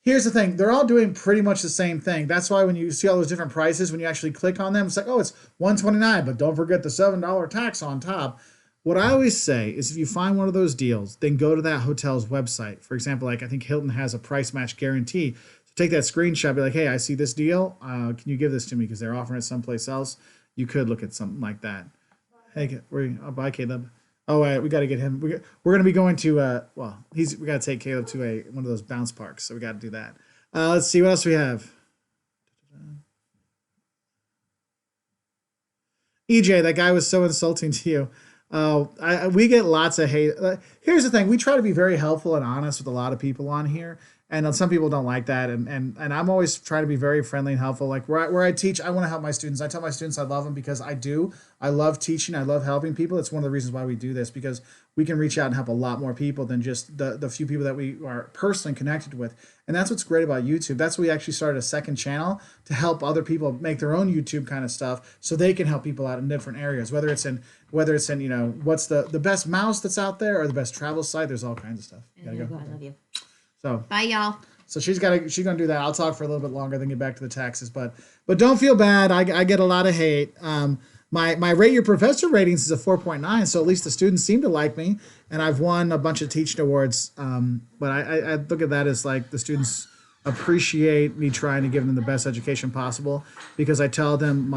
Here's the thing. They're all doing pretty much the same thing. That's why when you see all those different prices, when you actually click on them, it's like, oh, it's $129, but don't forget the $7 tax on top. What I always say is if you find one of those deals, then go to that hotel's website. For example, like I think Hilton has a price match guarantee. Take that screenshot, be like, hey, I see this deal. Can you give this to me? Because they're offering it someplace else. You could look at something like that. Hey, bye, Caleb. Oh, we got to get him. We're going to be going to, we got to take Caleb to one of those bounce parks. So we got to do that. Let's see what else we have. EJ, that guy was so insulting to you. We get lots of hate. Here's the thing: we try to be very helpful and honest with a lot of people on here, and some people don't like that. And I'm always trying to be very friendly and helpful. Like where I teach, I want to help my students. I tell my students I love them because I do. I love teaching. I love helping people. It's one of the reasons why we do this, because we can reach out and help a lot more people than just the few people that we are personally connected with. And that's what's great about YouTube. That's why we actually started a second channel to help other people make their own YouTube kind of stuff so they can help people out in different areas, whether it's in what's the best mouse that's out there or the best travel site. There's all kinds of stuff. I love you. So bye, y'all. So she's gonna do that. I'll talk for a little bit longer, then get back to the taxes. But don't feel bad. I get a lot of hate. My rate your professor ratings is a 4.9, so at least the students seem to like me, and I've won a bunch of teaching awards. But I look at that as like the students appreciate me trying to give them the best education possible, because I tell them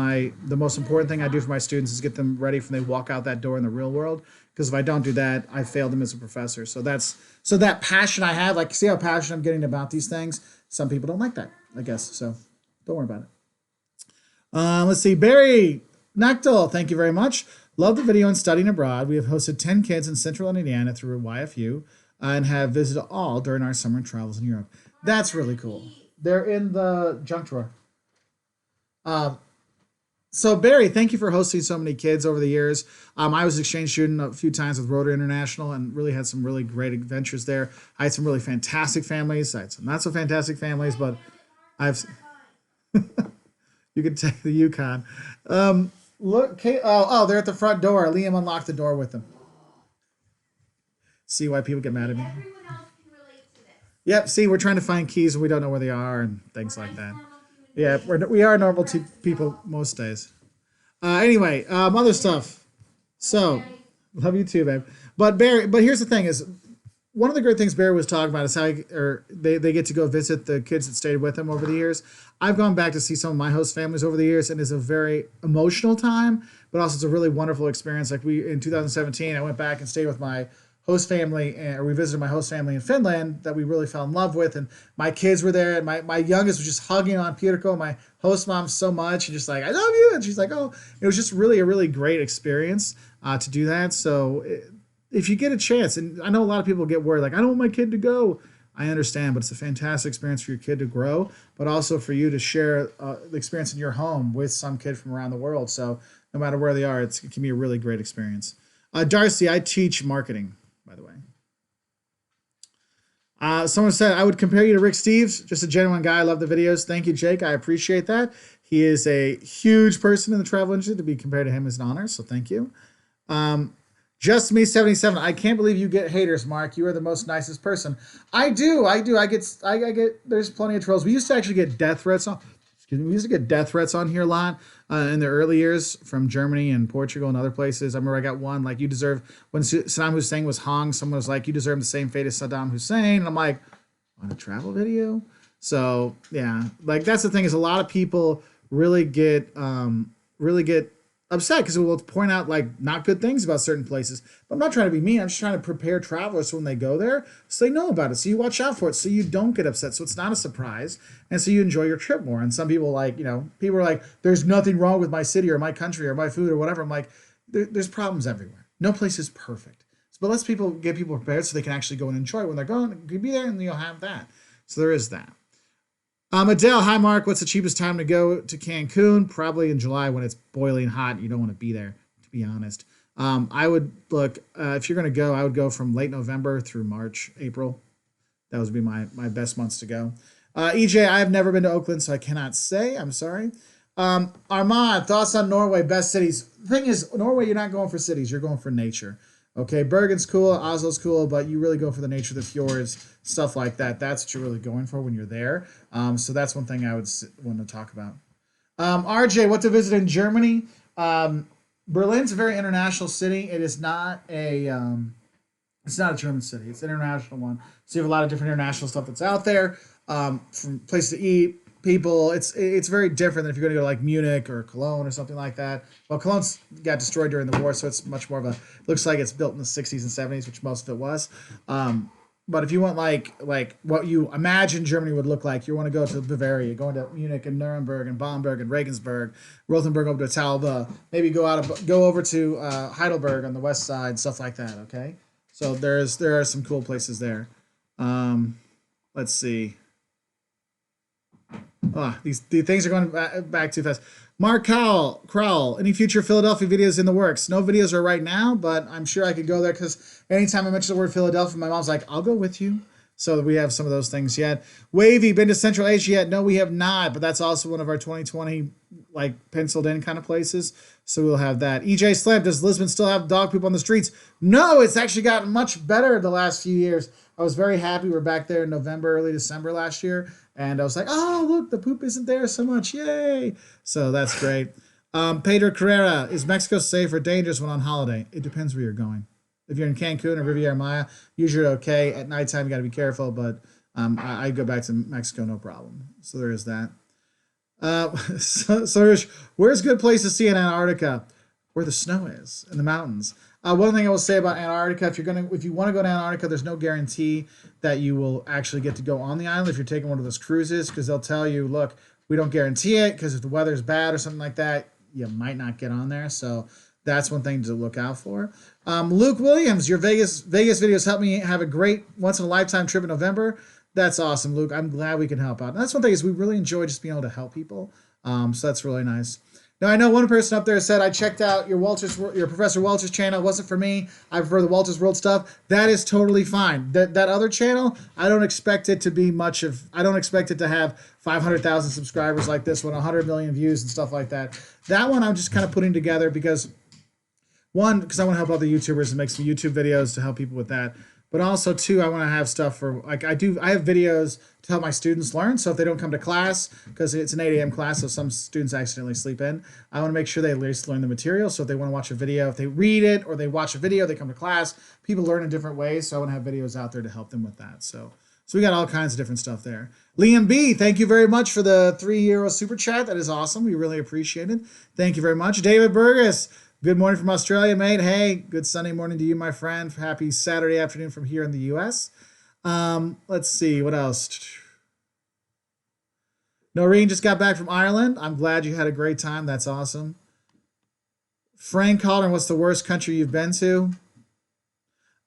the most important thing I do for my students is get them ready when they walk out that door in the real world. Because if I don't do that, I failed them as a professor. So that passion I have, like, see how passionate I'm getting about these things. Some people don't like that, I guess. So don't worry about it. Let's see, Barry Nachtel, thank you very much. Love the video on studying abroad. We have hosted 10 kids in Central Indiana through YFU and have visited all during our summer travels in Europe. That's really cool. They're in the junk drawer. So Barry, thank you for hosting so many kids over the years. I was an exchange student a few times with Rotary International and really had some really great adventures there. I had some really fantastic families. I had some not so fantastic families, but I've you can take the Yukon. Look, Kate, they're at the front door. Liam unlocked the door with them. See why people get mad at me? Everyone else can relate to this. Yep. See, we're trying to find keys and we don't know where they are and things like that. Yeah, we are normal people most days. Anyway, other stuff. So, love you too, babe. But here's the thing: is one of the great things Barry was talking about is how they get to go visit the kids that stayed with him over the years. I've gone back to see some of my host families over the years, and it's a very emotional time, but also it's a really wonderful experience. Like in 2017, I went back and stayed with my host family, or we visited my host family in Finland that we really fell in love with, and my kids were there, and my youngest was just hugging on Pirko, my host mom, so much, and just like, I love you, and she's like, oh, it was just really a really great experience to do that. So if you get a chance, and I know a lot of people get worried, like, I don't want my kid to go. I understand, but it's a fantastic experience for your kid to grow, but also for you to share the experience in your home with some kid from around the world. So no matter where they are, it can be a really great experience. Darcy, I teach marketing, by the way. Someone said, I would compare you to Rick Steves, just a genuine guy. I love the videos. Thank you, Jake. I appreciate that. He is a huge person in the travel industry. To be compared to him is an honor, so thank you. Just me 77. I can't believe you get haters, Mark. You are the most nicest person. I do. I get. There's plenty of trolls. We used to actually get death threats on. Excuse me. We used to get death threats on here a lot in the early years from Germany and Portugal and other places. I remember I got one like, you deserve, when Saddam Hussein was hung, someone was like, you deserve the same fate as Saddam Hussein. And I'm like, on a travel video? So yeah, like that's the thing, is a lot of people really get upset because it will point out like not good things about certain places. But I'm not trying to be mean. I'm just trying to prepare travelers so when they go there, so they know about it. So you watch out for it, so you don't get upset. So it's not a surprise, and so you enjoy your trip more. And some people people are like, there's nothing wrong with my city or my country or my food or whatever. I'm like, there's problems everywhere. No place is perfect. But let's get people prepared so they can actually go and enjoy it when they're going. You can be there and you'll have that. So there is that. Adele, hi Mark. What's the cheapest time to go to Cancun? Probably in July when it's boiling hot. You don't want to be there, to be honest. I would look, if you're going to go, I would go from late November through March, April. That would be my best months to go. EJ, I have never been to Oakland, so I cannot say. I'm sorry. Armand, thoughts on Norway, best cities. The thing is, Norway, you're not going for cities. You're going for nature. Okay, Bergen's cool, Oslo's cool, but you really go for the nature of the fjords, stuff like that. That's what you're really going for when you're there. So that's one thing I would want to talk about. RJ, what to visit in Germany? Berlin's a very international city. It is not it's not a German city. It's an international one. So you have a lot of different international stuff that's out there. From places to eat, people. It's very different than if you're going to go to like Munich or Cologne or something like that. Well, Cologne's got destroyed during the war, so it's much more of looks like it's built in the 60s and 70s, which most of it was. But if you want like what you imagine Germany would look like, you want to go to Bavaria, going to Munich and Nuremberg and Bamberg and Regensburg, Rothenburg over to Talba, maybe go over to Heidelberg on the west side, stuff like that. Okay, so there are some cool places there. Let's see. These things are going back too fast. Mark Crowell, any future Philadelphia videos in the works? No videos are right now, but I'm sure I could go there because anytime I mention the word Philadelphia, my mom's like, I'll go with you. So we have some of those things yet. Wavy, been to Central Asia yet? No, we have not, but that's also one of our 2020 like penciled in kind of places. So we'll have that. EJ Slam, does Lisbon still have dog poop on the streets? No, it's actually gotten much better the last few years. I was very happy. We're back there in November, early December last year. And I was like, oh, look, the poop isn't there so much. Yay. So that's great. Pedro Carrera, is Mexico safe or dangerous when on holiday? It depends where you're going. If you're in Cancun or Riviera Maya, usually okay. At nighttime, you got to be careful. But I go back to Mexico, no problem. So there is that. So where's a good place to see in Antarctica? Where the snow is, in the mountains. One thing I will say about Antarctica, if you want to go to Antarctica, there's no guarantee that you will actually get to go on the island if you're taking one of those cruises, because they'll tell you, look, we don't guarantee it, because if the weather's bad or something like that, you might not get on there. So that's one thing to look out for. Luke Williams, your Vegas videos helped me have a great once-in-a-lifetime trip in November. That's awesome, Luke. I'm glad we can help out. And that's one thing is we really enjoy just being able to help people. So that's really nice. Now, I know one person up there said, I checked out your Professor Wolters channel. It wasn't for me. I prefer the Wolters World stuff. That is totally fine. That other channel, I don't expect it to be I don't expect it to have 500,000 subscribers like this one, 100 million views and stuff like that. That one I'm just kind of putting together because I want to help other YouTubers and make some YouTube videos to help people with that. But also, too, I want to have stuff for, like, I have videos to help my students learn. So if they don't come to class, because it's an 8 a.m. class, so some students accidentally sleep in, I want to make sure they at least learn the material. So if they want to watch a video, if they read it or they watch a video, they come to class. People learn in different ways, so I want to have videos out there to help them with that. So we got all kinds of different stuff there. Liam B, thank you very much for the €3 super chat. That is awesome. We really appreciate it. Thank you very much. David Burgess, good morning from Australia, mate. Hey, good Sunday morning to you, my friend. Happy Saturday afternoon from here in the U.S. Let's see, what else? Noreen just got back from Ireland. I'm glad you had a great time. That's awesome. Frank Calder, what's the worst country you've been to?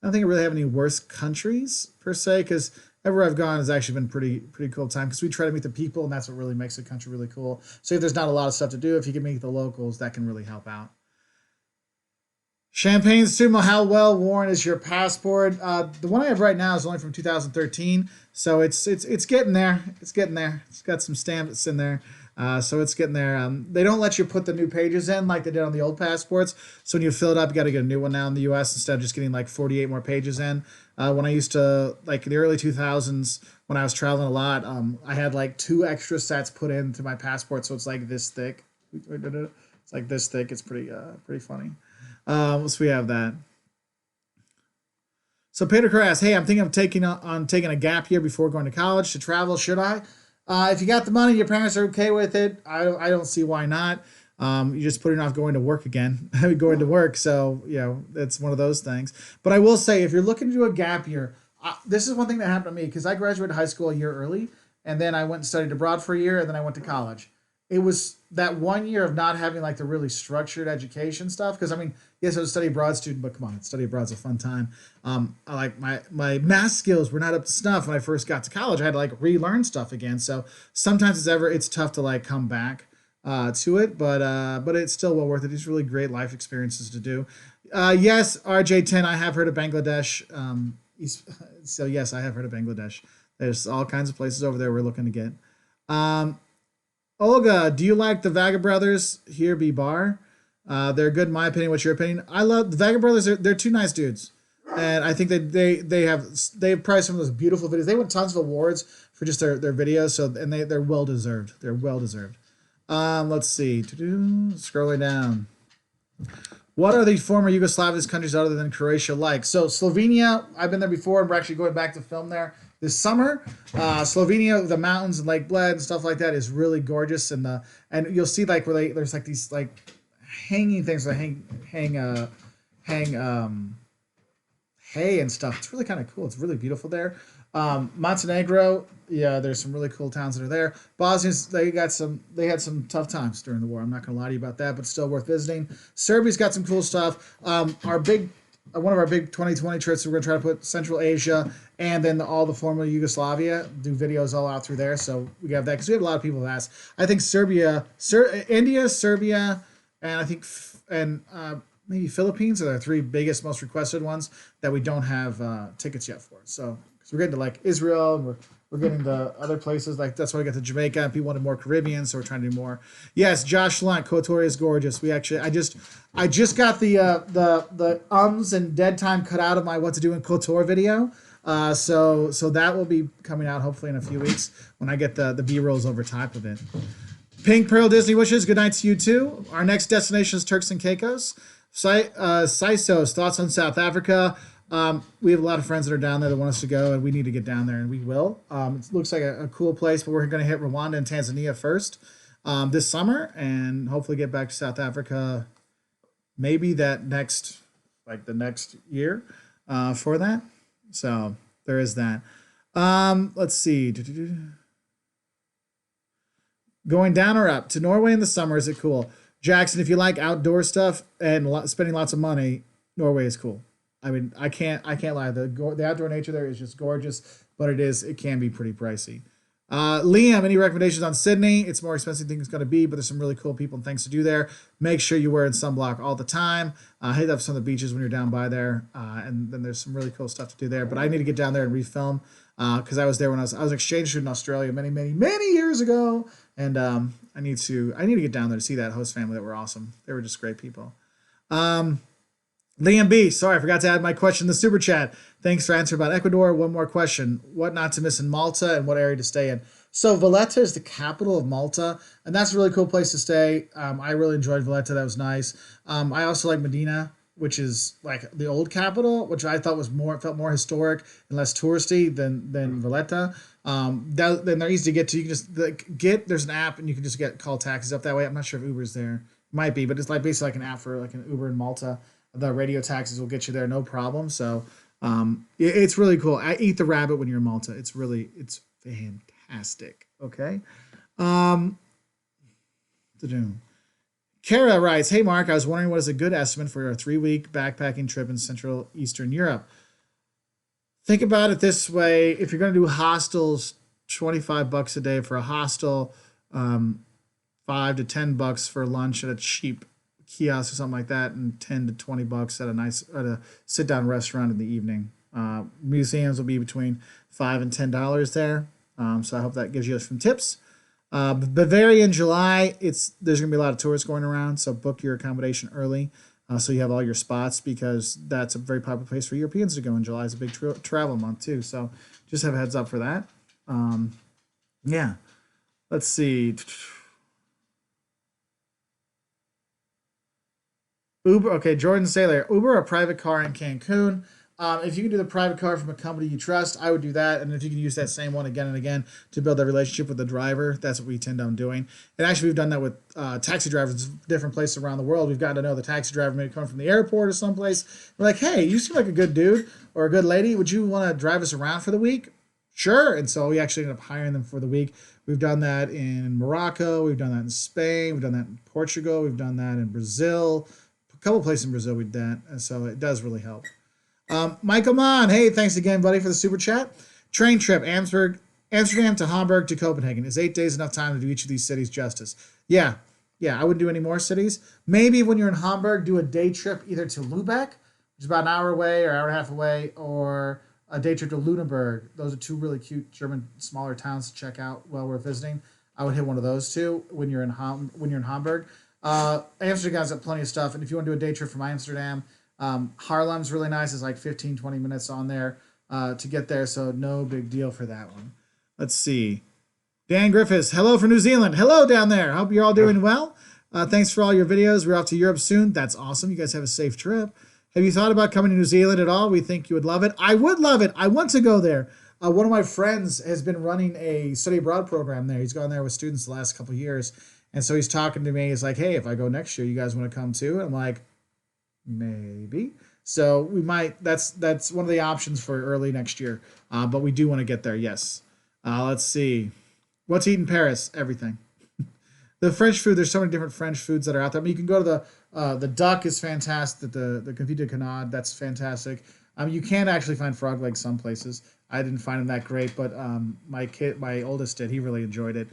I don't think I really have any worst countries, per se, because everywhere I've gone has actually been pretty cool time, because we try to meet the people, and that's what really makes a country really cool. So if there's not a lot of stuff to do, if you can meet the locals, that can really help out. Champagne Sumo, how well worn is your passport? The one I have right now is only from 2013, so it's getting there. It's getting there. It's got some stamps in there, so it's getting there. They don't let you put the new pages in like they did on the old passports. So when you fill it up, you got to get a new one now in the U.S. instead of just getting like 48 more pages in. When I used to, like the early 2000s, when I was traveling a lot, I had like 2 extra sets put into my passport, so it's like this thick. It's like this thick. It's pretty funny. So we have that. So Peter Carras, hey, I'm thinking of taking a gap year before going to college to travel. Should I? If you got the money, your parents are okay with it, I don't see why not. You're just putting off going to work again, going to work. So, that's one of those things. But I will say, if you're looking to do a gap year, this is one thing that happened to me, because I graduated high school a year early, and then I went and studied abroad for a year, and then I went to college. It was that 1 year of not having like the really structured education stuff. Because I mean, yes, I was a study abroad student, but come on, study abroad's a fun time. I like my math skills were not up to snuff when I first got to college. I had to like relearn stuff again. So sometimes it's tough to like come back to it, but it's still well worth it. It's really great life experiences to do. Yes, RJ10, I have heard of Bangladesh. So yes, I have heard of Bangladesh. There's all kinds of places over there we're looking to get. Olga, do you like the Vaga Brothers here be bar? They're good in my opinion. What's your opinion? I love the Vaga Brothers. They're 2 nice dudes, and I think that they have probably some of those beautiful videos. They won tons of awards for just their videos. So and they're well deserved. They're well deserved. Let's see. Scrolling down. What are the former Yugoslavia countries other than Croatia like? So Slovenia, I've been there before, and we're actually going back to film there this summer. Slovenia, the mountains and Lake Bled and stuff like that is really gorgeous, and you'll see like where there's like these like hanging things that hang hay and stuff. It's really kind of cool. It's really beautiful there. Montenegro, yeah, there's some really cool towns that are there. Bosnians, they had some tough times during the war. I'm not gonna lie to you about that, but still worth visiting. Serbia's got some cool stuff. One of our big 2020 trips, we're gonna try to put Central Asia and then all the former Yugoslavia, do videos all out through there. So we have that because we have a lot of people who ask. I think India, Serbia, and I think maybe Philippines are the three biggest, most requested ones that we don't have tickets yet for. So because we're getting to like Israel, and we're getting to other places, like that's why we got to Jamaica, and people wanted more Caribbean, so we're trying to do more. Yes, Josh Lunt, Kotori is gorgeous. I just got the ums and dead time cut out of my what to do in Kotor video. So that will be coming out hopefully in a few weeks when I get the B-rolls over top of it. Pink Pearl Disney wishes. Good night to you too. Our next destination is Turks and Caicos. Saisos, thoughts on South Africa. We have a lot of friends that are down there that want us to go, and we need to get down there, and we will. It looks like a cool place, but we're going to hit Rwanda and Tanzania first this summer, and hopefully get back to South Africa maybe the next year for that. So there is that. Let's see. Going down or up to Norway in the summer, is it cool? Jackson, if you like outdoor stuff and spending lots of money, Norway is cool. I mean, I can't lie. The outdoor nature there is just gorgeous, but it can be pretty pricey. Liam, any recommendations on Sydney? It's more expensive than it's going to be, but there's some really cool people and things to do there. Make sure you're wearing sunblock all the time. Hit up some of the beaches when you're down by there, and then there's some really cool stuff to do there. But I need to get down there and refilm because I was there when I was exchange student in Australia many years ago, and I need to get down there to see that host family that were awesome. They were just great people. Liam B, sorry, I forgot to add my question in the super chat. Thanks for answering about Ecuador. One more question. What not to miss in Malta and what area to stay in? So Valletta is the capital of Malta, and that's a really cool place to stay. I really enjoyed Valletta. That was nice. I also like Medina, which is like the old capital, which I thought felt more historic and less touristy than Valletta. Then they're easy to get to. You can just there's an app and you can just call taxis up that way. I'm not sure if Uber's there. Might be, but it's like basically like an app for like an Uber in Malta. The radio taxis will get you there, no problem. So it's really cool. I eat the rabbit when you're in Malta. It's fantastic. Okay. Kara writes, hey Mark, I was wondering what is a good estimate for a 3-week backpacking trip in Central Eastern Europe. Think about it this way. If you're going to do hostels, $25 a day for a hostel, $5 to $10 for lunch at a cheap kiosk or something like that, and $10 to $20 at a sit down restaurant in the evening. Museums will be between $5 and $10 there. So I hope that gives you some tips. Bavaria in July, there's gonna be a lot of tourists going around, so book your accommodation early so you have all your spots, because that's a very popular place for Europeans to go in July. Is a big travel month too, so just have a heads up for that. Yeah, let's see. Uber, okay, Jordan Saylor, Uber a private car in Cancun. If you can do the private car from a company you trust, I would do that. And if you can use that same one again and again to build a relationship with the driver, that's what we tend on doing. And actually, we've done that with taxi drivers in different places around the world. We've gotten to know the taxi driver, maybe coming from the airport or someplace. We're like, hey, you seem like a good dude or a good lady. Would you want to drive us around for the week? Sure. And so we actually end up hiring them for the week. We've done that in Morocco. We've done that in Spain. We've done that in Portugal. We've done that in Brazil. Couple places in Brazil we did that, and so it does really help. Michael Mann, hey, thanks again, buddy, for the super chat. Train trip, Amsterdam to Hamburg to Copenhagen. Is 8 days enough time to do each of these cities justice? Yeah, I wouldn't do any more cities. Maybe when you're in Hamburg, do a day trip either to Lübeck, which is about an hour away or hour and a half away, or a day trip to Lüneburg. Those are two really cute German smaller towns to check out while we're visiting. I would hit one of those two when you're in Hamburg. Amsterdam's got plenty of stuff, and if you want to do a day trip from Amsterdam, Haarlem's really nice. It's like 15-20 minutes on there to get there, so no big deal for that one. Let's see. Dan Griffiths, hello from New Zealand. Hello down there. Hope you're all doing well. Thanks for all your videos. We're off to Europe soon. That's awesome. You guys have a safe trip. Have you thought about coming to New Zealand at all? We think you would love it. I would love it. I want to go there. One of my friends has been running a study abroad program there. He's gone there with students the last couple of years. And so he's talking to me. He's like, hey, if I go next year, you guys want to come too? I'm like, maybe. So we might, that's one of the options for early next year. But we do want to get there, yes. Let's see. What's eat in Paris? Everything. The French food, there's so many different French foods that are out there. I mean, you can go to the duck is fantastic. The confit de canard, that's fantastic. You can actually find frog legs some places. I didn't find them that great, but my oldest did. He really enjoyed it.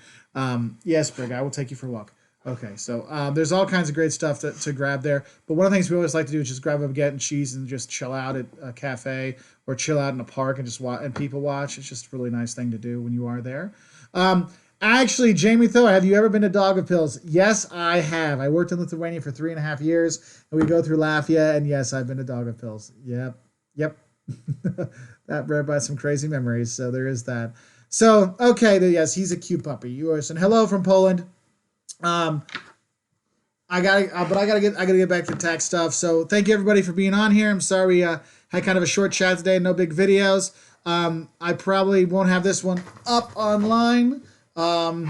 Yes, Brig, I will take you for a walk. Okay, so there's all kinds of great stuff to grab there. But one of the things we always like to do is just grab a baguette and cheese and just chill out at a cafe or chill out in a park and just watch and people watch. It's just a really nice thing to do when you are there. Actually, Jamie Thor, have you ever been to Dog of Pills? Yes, I have. I worked in Lithuania for 3.5 years, and we go through Latvia, and yes, I've been to Dog of Pills. Yep. That brought by some crazy memories, so there is that. So, okay, yes, he's a cute puppy. Yours, and hello from Poland. I gotta get back to tax stuff. So thank you everybody for being on here. I'm sorry we had kind of a short chat today, no big videos. I probably won't have this one up online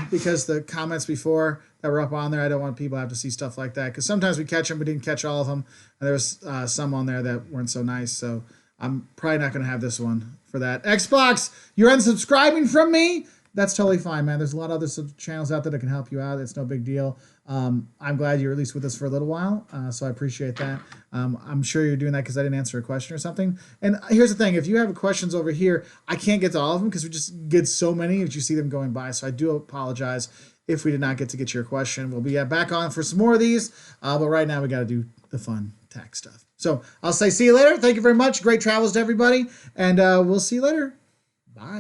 because the comments before that were up on there, I don't want people to have to see stuff like that because sometimes we catch them, but didn't catch all of them. And there was some on there that weren't so nice. So I'm probably not going to have this one for that. Xbox, you're unsubscribing from me? That's totally fine, man. There's a lot of other channels out there that can help you out. It's no big deal. I'm glad you're at least with us for a little while, so I appreciate that. I'm sure you're doing that because I didn't answer a question or something. And here's the thing. If you have questions over here, I can't get to all of them because we just get so many that you see them going by. So I do apologize if we did not get to your question. We'll be back on for some more of these, but right now we got to do the fun tax stuff. So I'll say see you later. Thank you very much. Great travels to everybody, and we'll see you later. Bye.